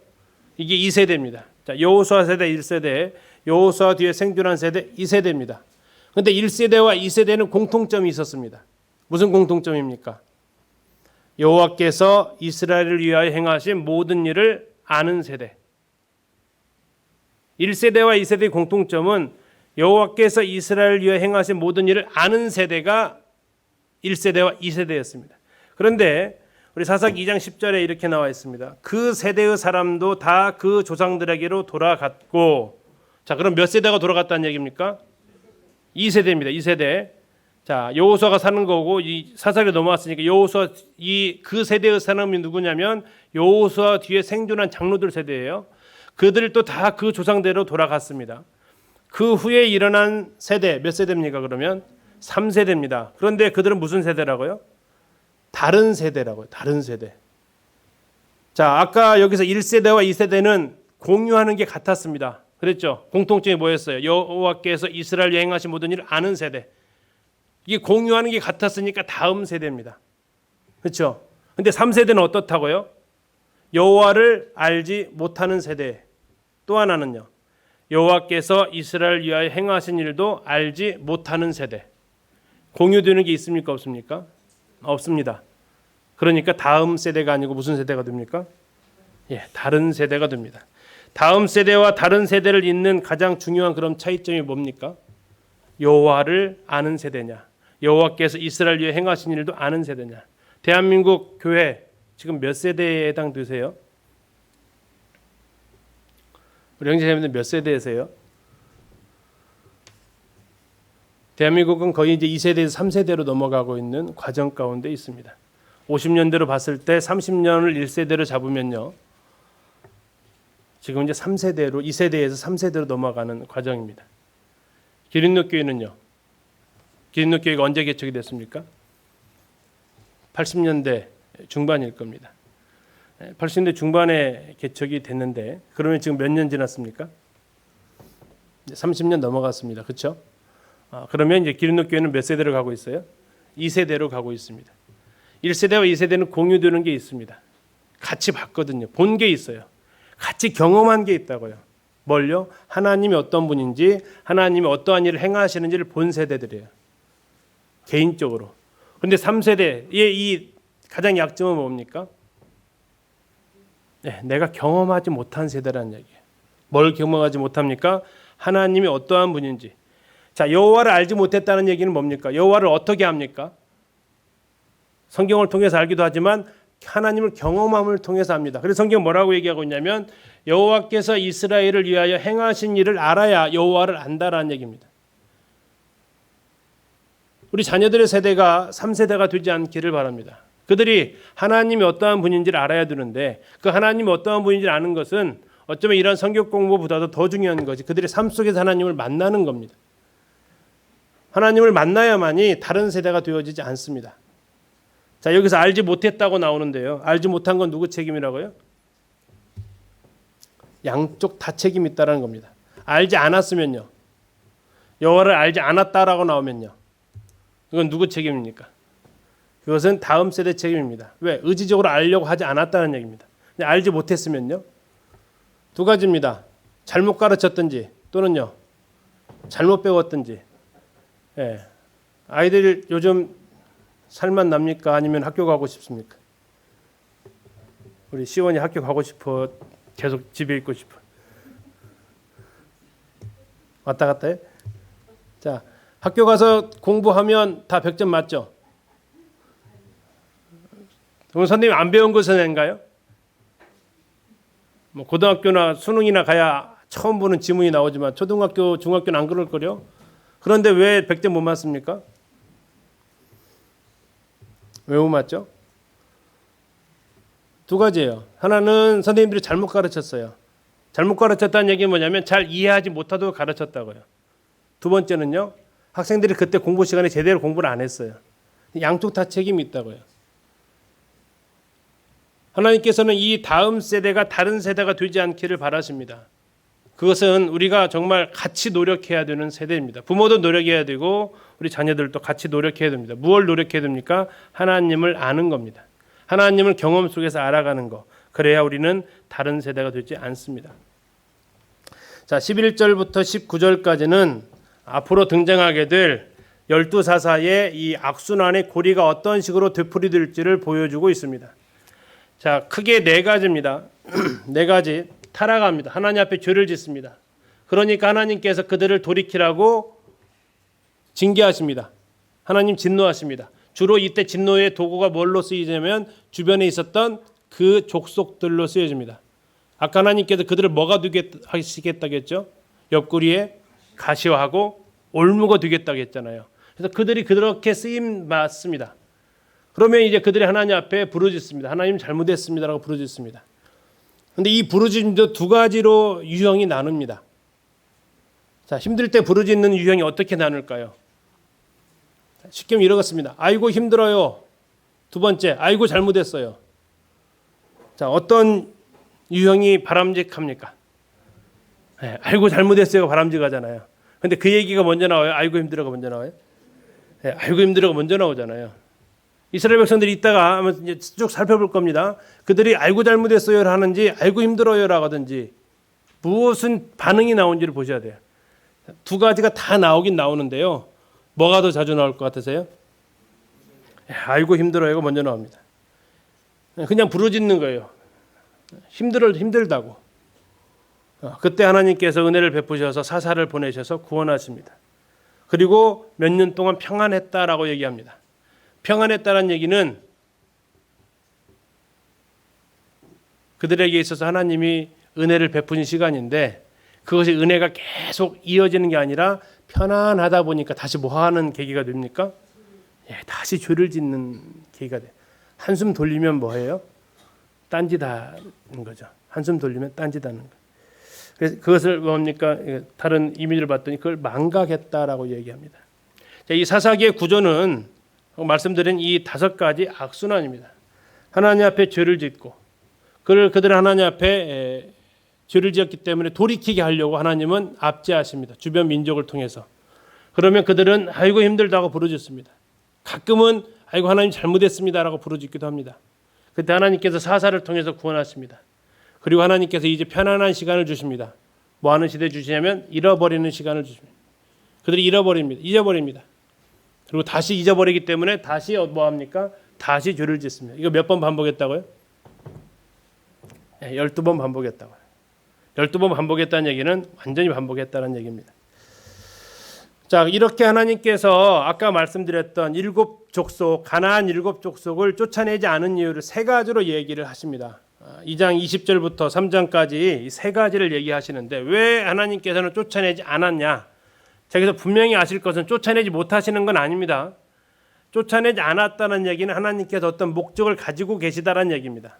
이게 2세대입니다. 자, 여호수아 세대 1세대, 여호수아 뒤에 생존한 세대 2세대입니다. 그런데 1세대와 2세대는 공통점이 있었습니다. 무슨 공통점입니까? 여호와께서 이스라엘을 위하여 행하신 모든 일을 아는 세대. 1세대와 2세대의 공통점은 여호와께서 이스라엘을 위하여 행하신 모든 일을 아는 세대가 1세대와 2세대였습니다. 그런데 우리 사사기 2장 10절에 이렇게 나와 있습니다. 그 세대의 사람도 다 그 조상들에게로 돌아갔고, 자, 그럼 몇 세대가 돌아갔다는 얘기입니까? 2세대입니다. 2세대. 자, 여호수아가 사는 거고 이 사사기로 넘어왔으니까 여호수아 그 세대의 사람이 누구냐면 여호수아 뒤에 생존한 장로들 세대예요. 그들이 또 다 그 조상대로 돌아갔습니다. 그 후에 일어난 세대 몇 세대입니까? 그러면 3세대입니다. 그런데 그들은 무슨 세대라고요? 다른 세대라고요. 다른 세대. 자, 아까 여기서 1세대와 2세대는 공유하는 게 같았습니다. 그랬죠? 공통점이 뭐였어요? 여호와께서 이스라엘 여행하신 모든 일을 아는 세대. 이게 공유하는 게 같았으니까 다음 세대입니다. 그렇죠? 근데 3세대는 어떻다고요? 여호와를 알지 못하는 세대. 또 하나는요. 여호와께서 이스라엘 위하여 행하신 일도 알지 못하는 세대. 공유되는 게 있습니까? 없습니까? 없습니다. 그러니까 다음 세대가 아니고 무슨 세대가 됩니까? 예, 다른 세대가 됩니다. 다음 세대와 다른 세대를 잇는 가장 중요한 그런 차이점이 뭡니까? 여호와를 아는 세대냐, 여호와께서 이스라엘 위에 행하신 일도 아는 세대냐. 대한민국 교회 지금 몇 세대에 해당되세요? 우리 형제자매들 몇 세대세요? 대한민국은 거의 이제 2세대에서 3세대로 넘어가고 있는 과정 가운데 있습니다. 50년대로 봤을 때 30년을 1세대로 잡으면요. 지금 이제 3세대로 2세대에서 3세대로 넘어가는 과정입니다. 기린노교회는요. 기린노교회가 언제 개척이 됐습니까? 80년대 중반일 겁니다. 80년대 중반에 개척이 됐는데 그러면 지금 몇 년 지났습니까? 30년 넘어갔습니다. 그렇죠? 그러면 이제 기린노교회는 몇 세대로 가고 있어요? 2세대로 가고 있습니다. 1세대와 2세대는 공유되는 게 있습니다. 같이 봤거든요. 본 게 있어요. 같이 경험한 게 있다고요. 뭘요? 하나님이 어떤 분인지, 하나님이 어떠한 일을 행하시는지를 본 세대들이에요. 개인적으로. 그런데 3세대의 이 가장 약점은 뭡니까? 네, 내가 경험하지 못한 세대라는 얘기예요. 뭘 경험하지 못합니까? 하나님이 어떠한 분인지. 자, 여호와를 알지 못했다는 얘기는 뭡니까? 여호와를 어떻게 합니까? 성경을 통해서 알기도 하지만 하나님을 경험함을 통해서 압니다. 그래서 성경은 뭐라고 얘기하고 있냐면 여호와께서 이스라엘을 위하여 행하신 일을 알아야 여호와를 안다라는 얘기입니다. 우리 자녀들의 세대가 3세대가 되지 않기를 바랍니다. 그들이 하나님이 어떠한 분인지를 알아야 되는데 그 하나님이 어떠한 분인지를 아는 것은 어쩌면 이런 성경 공부보다도 더 중요한 것이 그들의 삶 속에서 하나님을 만나는 겁니다. 하나님을 만나야만이 다른 세대가 되어지지 않습니다. 자, 여기서 알지 못했다고 나오는데요. 알지 못한 건 누구 책임이라고요? 양쪽 다 책임이 있다는 겁니다. 알지 않았으면요. 여호와를 알지 않았다라고 나오면요. 이건 누구 책임입니까? 그것은 다음 세대 책임입니다. 왜? 의지적으로 알려고 하지 않았다는 얘기입니다. 근데 알지 못했으면요. 두 가지입니다. 잘못 가르쳤든지 또는요. 잘못 배웠든지. 예. 아이들 요즘 살만 납니까? 아니면 학교 가고 싶습니까? 우리 시원이 학교 가고 싶어. 계속 집에 있고 싶어. 왔다 갔다 해? 자, 학교 가서 공부하면 다 100점 맞죠? 그럼 선생님 안 배운 거 선생인가요? 뭐 고등학교나 수능이나 가야 처음 보는 지문이 나오지만 초등학교, 중학교는 안 그럴 거요. 그런데 왜 100점 못 맞습니까? 왜 못 맞죠? 두 가지예요. 하나는 선생님들이 잘못 가르쳤어요. 잘못 가르쳤다는 얘기는 뭐냐면 잘 이해하지 못하도록 가르쳤다고요. 두 번째는요. 학생들이 그때 공부 시간에 제대로 공부를 안 했어요. 양쪽 다 책임이 있다고요. 하나님께서는 이 다음 세대가 다른 세대가 되지 않기를 바라십니다. 그것은 우리가 정말 같이 노력해야 되는 세대입니다. 부모도 노력해야 되고 우리 자녀들도 같이 노력해야 됩니다. 무엇을 노력해야 됩니까? 하나님을 아는 겁니다. 하나님을 경험 속에서 알아가는 거. 그래야 우리는 다른 세대가 되지 않습니다. 자, 11절부터 19절까지는 앞으로 등장하게 될 12사사의 이 악순환의 고리가 어떤 식으로 되풀이될지를 보여주고 있습니다. 자, 크게 네 가지입니다. 네 가지. 타락합니다. 하나님 앞에 죄를 짓습니다. 그러니까 하나님께서 그들을 돌이키라고 징계하십니다. 하나님 진노하십니다. 주로 이때 진노의 도구가 뭘로 쓰이냐면 주변에 있었던 그 족속들로 쓰여집니다. 아까 하나님께서 그들을 뭐가 하시겠다고 했죠? 옆구리에 가시화하고 올무가 되겠다고 했잖아요. 그래서 그들이 그렇게 쓰임 맞습니다. 그러면 이제 그들이 하나님 앞에 부르짖습니다. 하나님 잘못했습니다라고 부르짖습니다. 그런데 이 부르짖음도 두 가지로 유형이 나눕니다. 자, 힘들 때 부르짖는 유형이 어떻게 나눌까요? 쉽게 이러겠습니다. 아이고 힘들어요. 두 번째, 아이고 잘못했어요. 자, 어떤 유형이 바람직합니까? 네, 아이고 잘못했어요가 바람직하잖아요. 근데 그 얘기가 먼저 나와요? 아이고 힘들어가 먼저 나와요? 네, 아이고 힘들어가 먼저 나오잖아요. 이스라엘 백성들이 있다가 이제 쭉 살펴볼 겁니다. 그들이 아이고 잘못했어요를 하는지 아이고 힘들어요라고 하든지 무엇은 반응이 나온지를 보셔야 돼요. 두 가지가 다 나오긴 나오는데요. 뭐가 더 자주 나올 것 같으세요? 아이고 힘들어요가 먼저 나옵니다. 그냥 부르짖는 거예요. 힘들다고. 그때 하나님께서 은혜를 베푸셔서 사사를 보내셔서 구원하십니다. 그리고 몇 년 동안 평안했다라고 얘기합니다. 평안했다는 얘기는 그들에게 있어서 하나님이 은혜를 베푸신 시간인데 그것이 은혜가 계속 이어지는 게 아니라 편안하다 보니까 다시 뭐 하는 계기가 됩니까? 다시 죄를 짓는 계기가 돼요. 한숨 돌리면 뭐예요? 딴짓하는 거죠. 한숨 돌리면 딴짓하는 거. 그래서 그것을 뭡니까? 다른 이미지를 봤더니 그걸 망각했다라고 얘기합니다. 자, 이 사사기의 구조는 말씀드린 이 다섯 가지 악순환입니다. 하나님 앞에 죄를 짓고 그들은 하나님 앞에 죄를 지었기 때문에 돌이키게 하려고 하나님은 압제하십니다. 주변 민족을 통해서. 그러면 그들은 아이고 힘들다고 부르짖습니다. 가끔은 아이고 하나님 잘못했습니다라고 부르짖기도 합니다. 그때 하나님께서 사사를 통해서 구원하십니다. 그리고 하나님께서 이제 편안한 시간을 주십니다. 뭐 하는 시대 주시냐면 잃어버리는 시간을 주십니다. 그들이 잊어버립니다. 그리고 다시 잊어버리기 때문에 다시 뭐 합니까? 다시 죄를 짓습니다. 이거 몇 번 반복했다고요? 12번 반복했다고요. 12번 반복했다는 얘기는 완전히 반복했다는 얘기입니다. 자, 이렇게 하나님께서 아까 말씀드렸던 일곱 족속, 가나안 일곱 족속을 쫓아내지 않은 이유를 세 가지로 얘기를 하십니다. 2장 20절부터 3장까지 이 세 가지를 얘기하시는데 왜 하나님께서는 쫓아내지 않았냐? 여기서 분명히 아실 것은 쫓아내지 못하시는 건 아닙니다. 쫓아내지 않았다는 얘기는 하나님께서 어떤 목적을 가지고 계시다는 얘기입니다.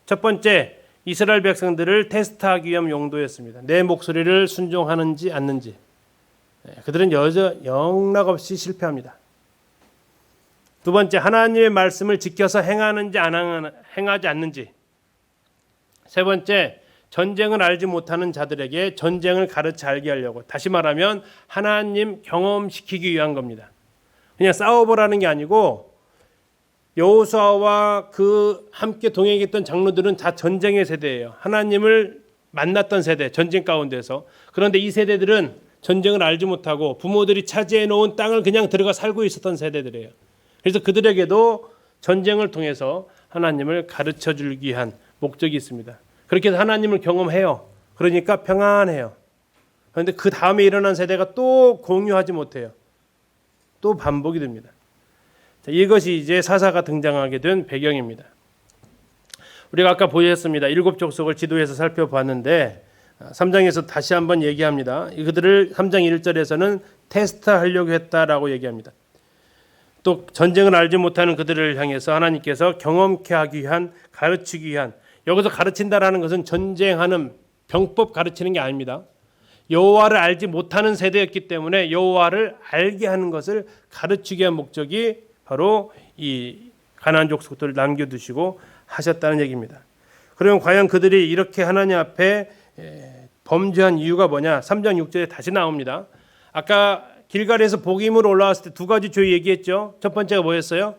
첫 번째, 이스라엘 백성들을 테스트하기 위한 용도였습니다. 내 목소리를 순종하는지 않는지. 그들은 영락없이 실패합니다. 두 번째, 하나님의 말씀을 지켜서 행하지 않는지. 세 번째, 전쟁을 알지 못하는 자들에게 전쟁을 가르쳐 알게 하려고, 다시 말하면 하나님 경험시키기 위한 겁니다. 그냥 싸워보라는 게 아니고 여호수아와 그 함께 동행했던 장로들은 다 전쟁의 세대예요. 하나님을 만났던 세대, 전쟁 가운데서. 그런데 이 세대들은 전쟁을 알지 못하고 부모들이 차지해 놓은 땅을 그냥 들어가 살고 있었던 세대들이에요. 그래서 그들에게도 전쟁을 통해서 하나님을 가르쳐 주기 위한 목적이 있습니다. 그렇게 해서 하나님을 경험해요. 그러니까 평안해요. 그런데 그 다음에 일어난 세대가 또 공유하지 못해요. 또 반복이 됩니다. 자, 이것이 이제 사사가 등장하게 된 배경입니다. 우리가 아까 보셨습니다. 일곱 족속을 지도해서 살펴봤는데 3장에서 다시 한번 얘기합니다. 그들을 3장 1절에서는 테스트하려고 했다라고 얘기합니다. 또 전쟁을 알지 못하는 그들을 향해서 하나님께서 경험케 하기 위한, 가르치기 위한, 여기서 가르친다라는 것은 전쟁하는 병법 가르치는 게 아닙니다. 여호와를 알지 못하는 세대였기 때문에 여호와를 알게 하는 것을 가르치기 위한 목적이 바로 이 가나안 족속들을 남겨두시고 하셨다는 얘기입니다. 그러면 과연 그들이 이렇게 하나님 앞에 범죄한 이유가 뭐냐? 3장 6절에 다시 나옵니다. 아까 길갈에서 복임으로 올라왔을 때 두 가지 죄 얘기했죠. 첫 번째가 뭐였어요?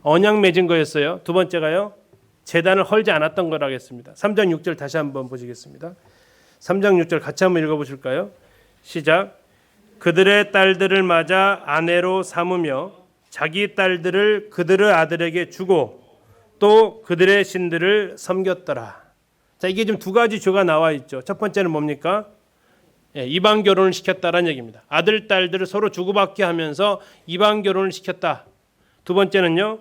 언약 맺은 거였어요. 두 번째가요, 제단을 헐지 않았던 거라고 했습니다. 3장 6절 다시 한번 보시겠습니다. 3장 6절 같이 한번 읽어보실까요? 시작. 그들의 딸들을 맞아 아내로 삼으며 자기 딸들을 그들의 아들에게 주고 또 그들의 신들을 섬겼더라. 자, 이게 지금 두 가지 죄가 나와 있죠. 첫 번째는 뭡니까? 이방 결혼을 시켰다라는 얘기입니다. 아들, 딸들을 서로 주고받게 하면서 이방 결혼을 시켰다. 두 번째는요.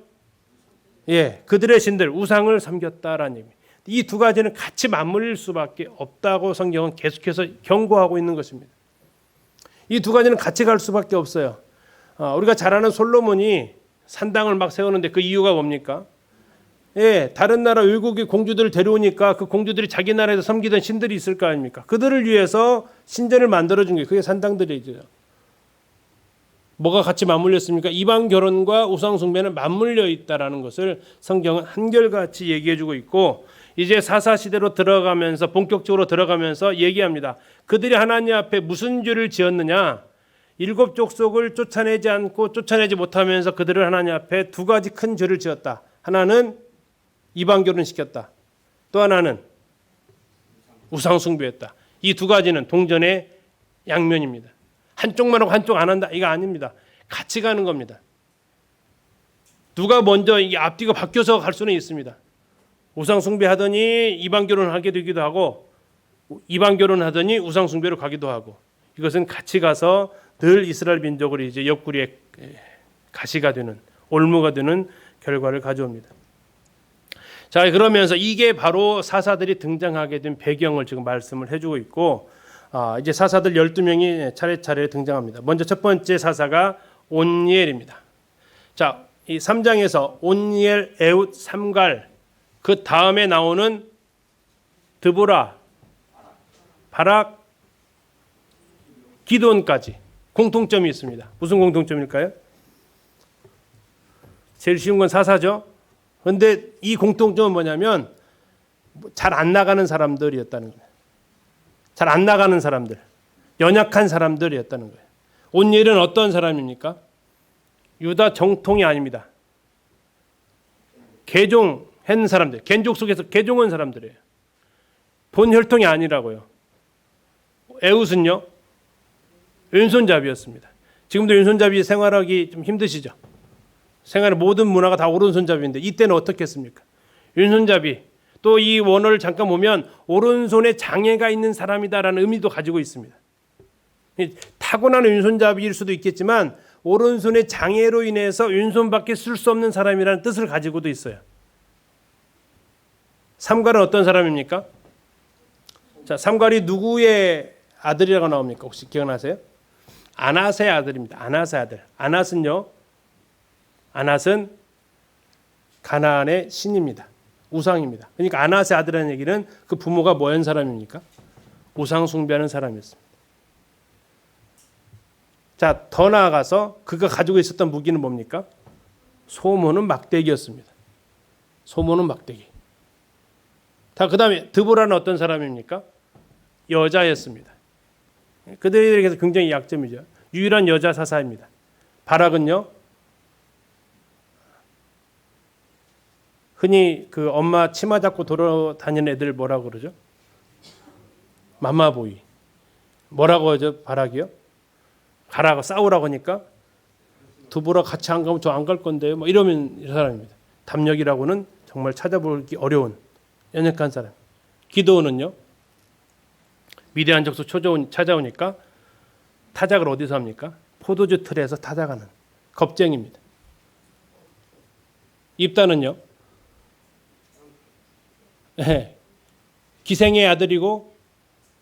그들의 신들 우상을 섬겼다라는 얘기입니다. 이 두 가지는 같이 맞물릴 수밖에 없다고 성경은 계속해서 경고하고 있는 것입니다. 이 두 가지는 같이 갈 수밖에 없어요. 우리가 잘 아는 솔로몬이 산당을 막 세우는데 그 이유가 뭡니까? 다른 나라 외국의 공주들을 데려오니까 그 공주들이 자기 나라에서 섬기던 신들이 있을 거 아닙니까? 그들을 위해서 신전을 만들어준 게 그게 산당들이죠. 뭐가 같이 맞물렸습니까? 이방 결혼과 우상 숭배는 맞물려 있다라는 것을 성경은 한결같이 얘기해주고 있고, 이제 사사 시대로 들어가면서 본격적으로 들어가면서 얘기합니다. 그들이 하나님 앞에 무슨 죄를 지었느냐? 일곱 족속을 쫓아내지 않고 쫓아내지 못하면서 그들을 하나님 앞에 두 가지 큰 죄를 지었다. 하나는 이방 결혼시켰다. 또 하나는 우상 숭배했다. 이 두 가지는 동전의 양면입니다. 한쪽만 하고 한쪽 안 한다. 이거 아닙니다. 같이 가는 겁니다. 누가 먼저 이 앞뒤가 바뀌어서 갈 수는 있습니다. 우상 숭배하더니 이방 결혼을 하게 되기도 하고, 이방 결혼하더니 우상 숭배로 가기도 하고, 이것은 같이 가서 늘 이스라엘 민족을 이제 옆구리에 가시가 되는, 올무가 되는 결과를 가져옵니다. 자, 그러면서 이게 바로 사사들이 등장하게 된 배경을 지금 말씀을 해주고 있고, 이제 사사들 12명이 차례차례 등장합니다. 먼저 첫 번째 사사가 온니엘입니다. 자, 이 3장에서 온니엘, 에웃, 삼갈, 그 다음에 나오는 드보라, 바락, 기드온까지 공통점이 있습니다. 무슨 공통점일까요? 제일 쉬운 건 사사죠. 그런데 이 공통점은 뭐냐면 잘 안 나가는 사람들이었다는 거예요. 잘 안 나가는 사람들, 연약한 사람들이었다는 거예요. 온니엘은 어떤 사람입니까? 유다 정통이 아닙니다. 개종한 사람들, 겐족 속에서 개종한 사람들이에요. 본 혈통이 아니라고요. 에웃은요, 왼손잡이였습니다. 지금도 왼손잡이 생활하기 좀 힘드시죠? 생활의 모든 문화가 다 오른손잡이인데 이때는 어떻게 했습니까? 왼손잡이. 또 이 원어를 잠깐 보면 오른손에 장애가 있는 사람이다라는 의미도 가지고 있습니다. 타고난 왼손잡이일 수도 있겠지만 오른손의 장애로 인해서 왼손밖에 쓸 수 없는 사람이라는 뜻을 가지고도 있어요. 삼갈은 어떤 사람입니까? 자, 삼갈이 누구의 아들이라고 나옵니까? 혹시 기억나세요? 아낫의 아들입니다. 아낫의 아들. 아낫은 가나안의 신입니다. 우상입니다. 그러니까 아낫의 아들이라는 얘기는 그 부모가 뭐한 사람입니까? 우상 숭배하는 사람이었습니다. 자, 더 나아가서 그가 가지고 있었던 무기는 뭡니까? 소모는 막대기였습니다. 소모는 막대기. 자, 그 다음에 드보라는 어떤 사람입니까? 여자였습니다. 그들에게서 굉장히 약점이죠. 유일한 여자 사사입니다. 바락은요, 흔히 그 엄마 치마 잡고 돌아다니는 애들 뭐라고 그러죠? 마마보이. 뭐라고 하죠? 바락이요? 가라고 싸우라고 하니까 드보라 같이 안 가면 저 안 갈 건데요. 뭐 이러면 이 사람입니다. 담력이라고는 정말 찾아보기 어려운 연약한 사람. 기드온은요, 위대한 적수 찾아오니까 타작을 어디서 합니까? 포도주 틀에서 타작하는 겁쟁입니다. 입단은요, 기생의 아들이고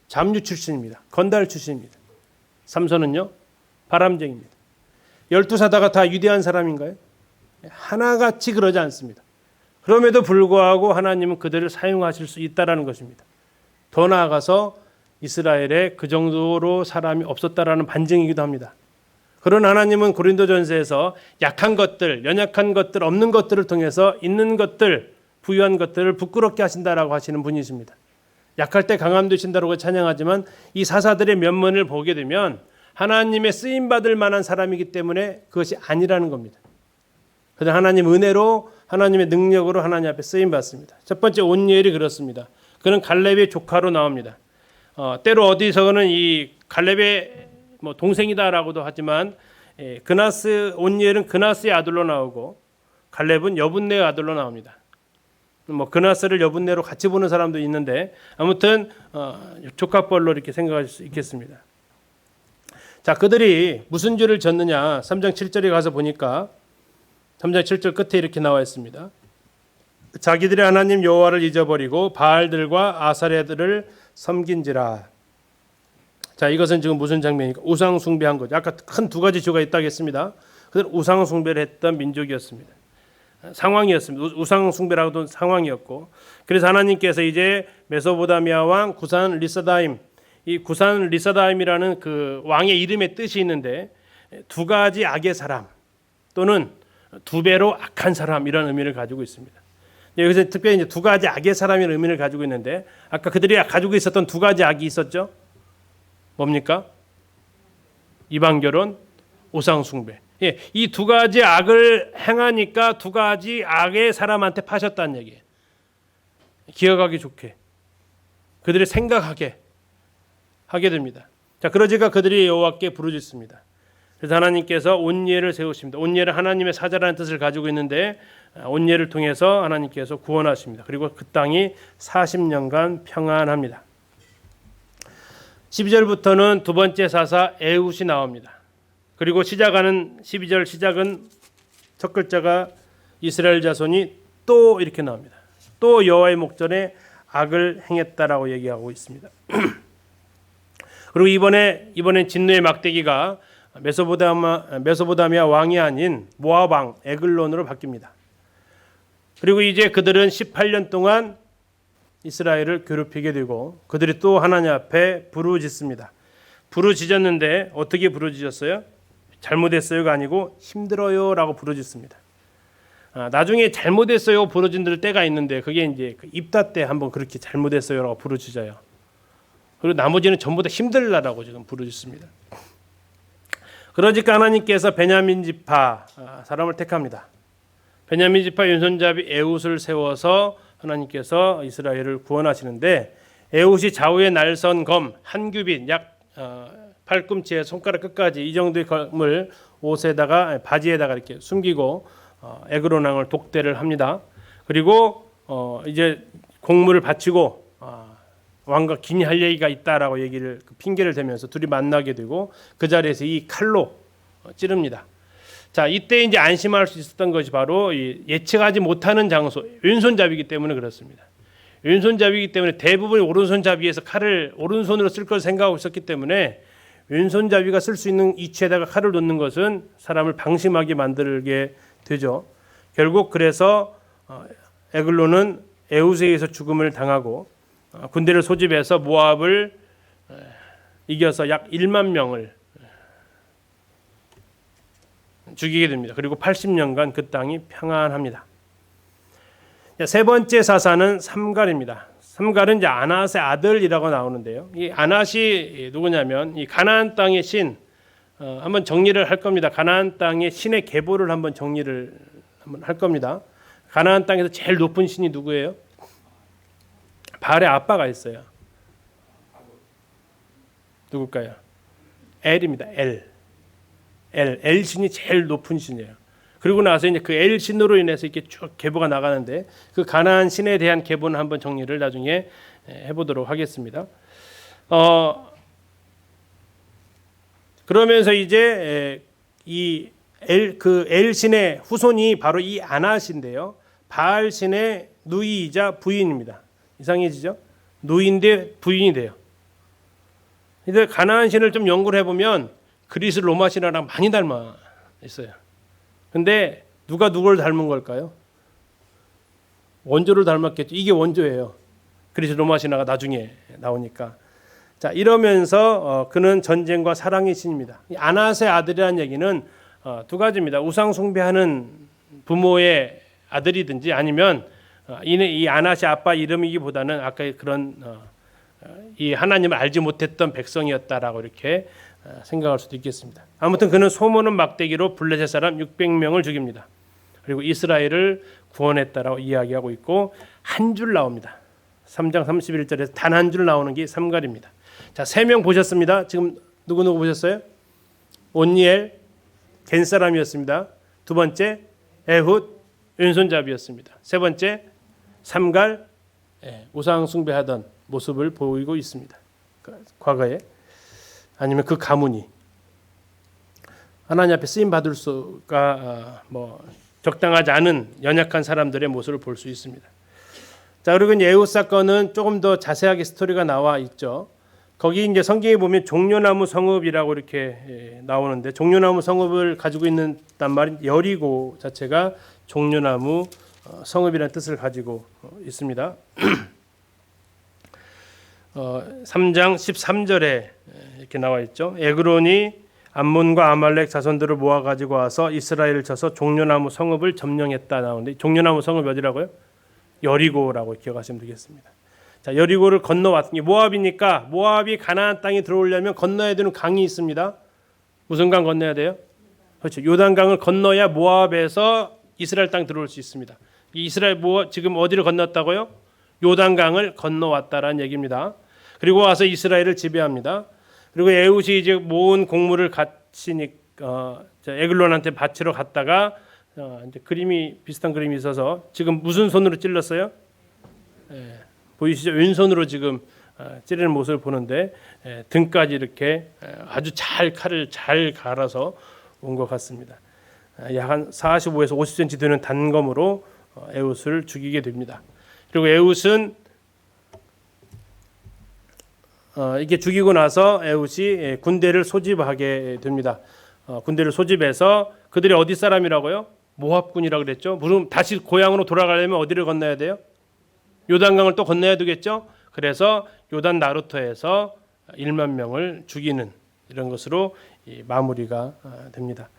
잡류 출신입니다. 건달 출신입니다. 삼손은요, 바람쟁입니다. 12사다가 다 위대한 사람인가요? 하나같이 그러지 않습니다. 그럼에도 불구하고 하나님은 그들을 사용하실 수 있다라는 것입니다. 더 나아가서 이스라엘에 그 정도로 사람이 없었다라는 반증이기도 합니다. 그러나 하나님은 고린도전서에서 약한 것들, 연약한 것들, 없는 것들을 통해서 있는 것들, 부유한 것들을 부끄럽게 하신다라고 하시는 분이십니다. 약할 때 강함 되신다라고 찬양하지만 이 사사들의 면면을 보게 되면 하나님의 쓰임받을 만한 사람이기 때문에 그것이 아니라는 겁니다. 그래서 하나님 은혜로 하나님의 능력으로 하나님 앞에 쓰임받습니다. 첫 번째 온니엘이 그렇습니다. 그는 갈렙의 조카로 나옵니다. 때로 어디서는 이 갈렙의 동생이다라고도 하지만 온니엘은 그나스의 아들로 나오고 갈렙은 여분네의 아들로 나옵니다. 그나스를 여분네로 같이 보는 사람도 있는데 아무튼 조카뻘로 이렇게 생각할 수 있겠습니다. 자, 그들이 무슨 죄를 졌느냐? 3장 7절에 가서 보니까 3장 7절 끝에 이렇게 나와 있습니다. 자기들의 하나님 여호와를 잊어버리고 바알들과 아사레들을 섬긴지라. 자, 이것은 지금 무슨 장면입니까? 우상 숭배한 거죠. 아까 큰 두 가지 주가 있다고 했습니다. 그들은 우상 숭배를 했던 민족이었습니다. 상황이었습니다. 우상 숭배라고도 상황이었고, 그래서 하나님께서 이제 메소포타미아 왕 구산 리사다임, 이 구산 리사다임이라는 그 왕의 이름의 뜻이 있는데 두 가지 악의 사람 또는 두 배로 악한 사람 이런 의미를 가지고 있습니다. 여기서 특별히 이제 두 가지 악의 사람이라는 의미를 가지고 있는데 아까 그들이 가지고 있었던 두 가지 악이 있었죠. 뭡니까? 이방 결혼, 우상 숭배. 예, 이 두 가지 악을 행하니까 두 가지 악의 사람한테 파셨다는 얘기예요. 기억하기 좋게 그들이 생각하게 하게 됩니다. 자, 그러지가 그들이 여호와께 부르짖습니다. 그래서 하나님께서 온예를 세우십니다. 온예는 하나님의 사자라는 뜻을 가지고 있는데 온예를 통해서 하나님께서 구원하십니다. 그리고 그 땅이 40년간 평안합니다. 12절부터는 두 번째 사사 에훗이 나옵니다. 그리고 시작하는 12절 시작은 첫 글자가 이스라엘 자손이 또 이렇게 나옵니다. 또 여호와의 목전에 악을 행했다라고 얘기하고 있습니다. 그리고 이번엔 진노의 막대기가 메소포타미아 왕이 아닌 모압 왕 에글론으로 바뀝니다. 그리고 이제 그들은 18년 동안 이스라엘을 괴롭히게 되고 그들이 또 하나님 앞에 부르짖습니다. 부르짖었는데 어떻게 부르짖었어요? 잘못했어요가 아니고 힘들어요라고 부르짖습니다. 나중에 잘못했어요 부르짖을 때가 있는데 그게 이제 그 입다 때 한번 그렇게 잘못했어요라고 부르짖어요. 그리고 나머지는 전부 다 힘들라라고 지금 부르짖습니다. 그러니까 하나님께서 베냐민 지파 사람을 택합니다. 베냐민 지파 왼손잡이 에훗을 세워서 하나님께서 이스라엘을 구원하시는데 에훗이 좌우에 날선 검 한 규빗 약 팔꿈치에 손가락 끝까지 이 정도의 검을 옷에다가 바지에다가 이렇게 숨기고 에그론 왕을 독대를 합니다. 그리고 이제 공물을 바치고 왕과 긴 할 얘기가 있다라고 얘기를 핑계를 대면서 둘이 만나게 되고 그 자리에서 이 칼로 찌릅니다. 자, 이때 이제 안심할 수 있었던 것이 바로 이 예측하지 못하는 장소, 왼손잡이기 때문에 그렇습니다. 왼손잡이기 때문에 대부분 오른손잡이에서 칼을 오른손으로 쓸 걸 생각하고 있었기 때문에 왼손잡이가 쓸 수 있는 위치에다가 칼을 놓는 것은 사람을 방심하게 만들게 되죠. 결국 그래서 에글론은 에훗에 의해서 죽음을 당하고 군대를 소집해서 모압을 이겨서 약 1만 명을 죽이게 됩니다. 그리고 80년간 그 땅이 평안합니다. 세 번째 사사는 삼갈입니다. 삼갈은 이제 아낫의 아들이라고 나오는데요. 이 아낫이 누구냐면 이 가나안 땅의 신 한번 정리를 할 겁니다. 가나안 땅의 신의 계보를 한번 정리를 한번 할 겁니다. 가나안 땅에서 제일 높은 신이 누구예요? 바알의 아빠가 있어요. 누굴까요? 엘입니다. 엘 신이 제일 높은 신이에요. 그리고 나서 이제 그 엘 신으로 인해서 이렇게 쭉 계보가 나가는데 그 가나안 신에 대한 계보는 한번 정리를 나중에 해보도록 하겠습니다. 그러면서 이제 이 엘 신의 후손이 바로 이 아낫인데요. 바알 신의 누이이자 부인입니다. 이상해지죠? 누이인데 부인이 돼요. 근데 가나안 신을 좀 연구를 해보면 그리스 로마 신화랑 많이 닮아 있어요. 근데 누가 누구를 닮은 걸까요? 원조를 닮았겠죠. 이게 원조예요. 그리스 로마 신화가 나중에 나오니까. 자, 이러면서 그는 전쟁과 사랑의 신입니다. 이 아낫의 아들이라는 얘기는 두 가지입니다. 우상 숭배하는 부모의 아들이든지 아니면 이 아낫의 아빠 이름이기보다는 아까 그런 이 하나님을 알지 못했던 백성이었다라고 이렇게 생각할 수도 있겠습니다. 아무튼 그는 소모는 막대기로 블레셋 사람 600명을 죽입니다. 그리고 이스라엘을 구원했다라고 이야기하고 있고 한 줄 나옵니다. 3장 31절에서 단 한 줄 나오는 게 삼갈입니다. 자, 3명 보셨습니다. 지금 누구 보셨어요? 온니엘 겐 사람이었습니다. 두 번째 에훗 왼손잡이였습니다. 세 번째 삼갈 우상 숭배하던 모습을 보이고 있습니다. 과거에 아니면 그 가문이 하나님 앞에 쓰임 받을 수가 적당하지 않은 연약한 사람들의 모습을 볼 수 있습니다. 자, 그리고 이제 에훗 사건은 조금 더 자세하게 스토리가 나와 있죠. 거기 이제 성경에 보면 종려나무 성읍이라고 이렇게 나오는데, 종려나무 성읍을 가지고 있는 말인 여리고 자체가 종려나무 성읍이라는 뜻을 가지고 있습니다. 3장 13절에 이렇게 나와 있죠. 에그론이 암몬과 아말렉 자손들을 모아 가지고 와서 이스라엘을 쳐서 종려나무 성읍을 점령했다 나오는데, 종려나무 성읍이 어디라고요? 여리고라고 기억하시면 되겠습니다. 자, 여리고를 건너왔으니 모압이니까, 모압이 가나안 땅에 들어오려면 건너야 되는 강이 있습니다. 무슨 강 건너야 돼요? 그렇죠. 요단강을 건너야 모압에서 이스라엘 땅 들어올 수 있습니다. 이스라엘 모압 지금 어디를 건넜다고요? 요단강을 건너왔다라는 얘기입니다. 그리고 와서 이스라엘을 지배합니다. 그리고 에훗이 이제 모은 곡물을 에글론한테 바치러 갔다가 이제 그림이 비슷한 그림이 있어서 지금 무슨 손으로 찔렀어요? 보이시죠? 왼손으로 지금 찌르는 모습을 보는데 등까지 이렇게 아주 칼을 잘 갈아서 온 것 같습니다. 약 한 45에서 50cm 되는 단검으로 에훗을 죽이게 됩니다. 그리고 에훗은 이게 죽이고 나서 에훗이 군대를 소집하게 됩니다. 군대를 소집해서 그들이 어디 사람이라고요? 모압군이라고 그랬죠. 무슨 다시 고향으로 돌아가려면 어디를 건너야 돼요? 요단강을 또 건너야 되겠죠. 그래서 요단 나루터에서 1만 명을 죽이는 이런 것으로 마무리가 됩니다.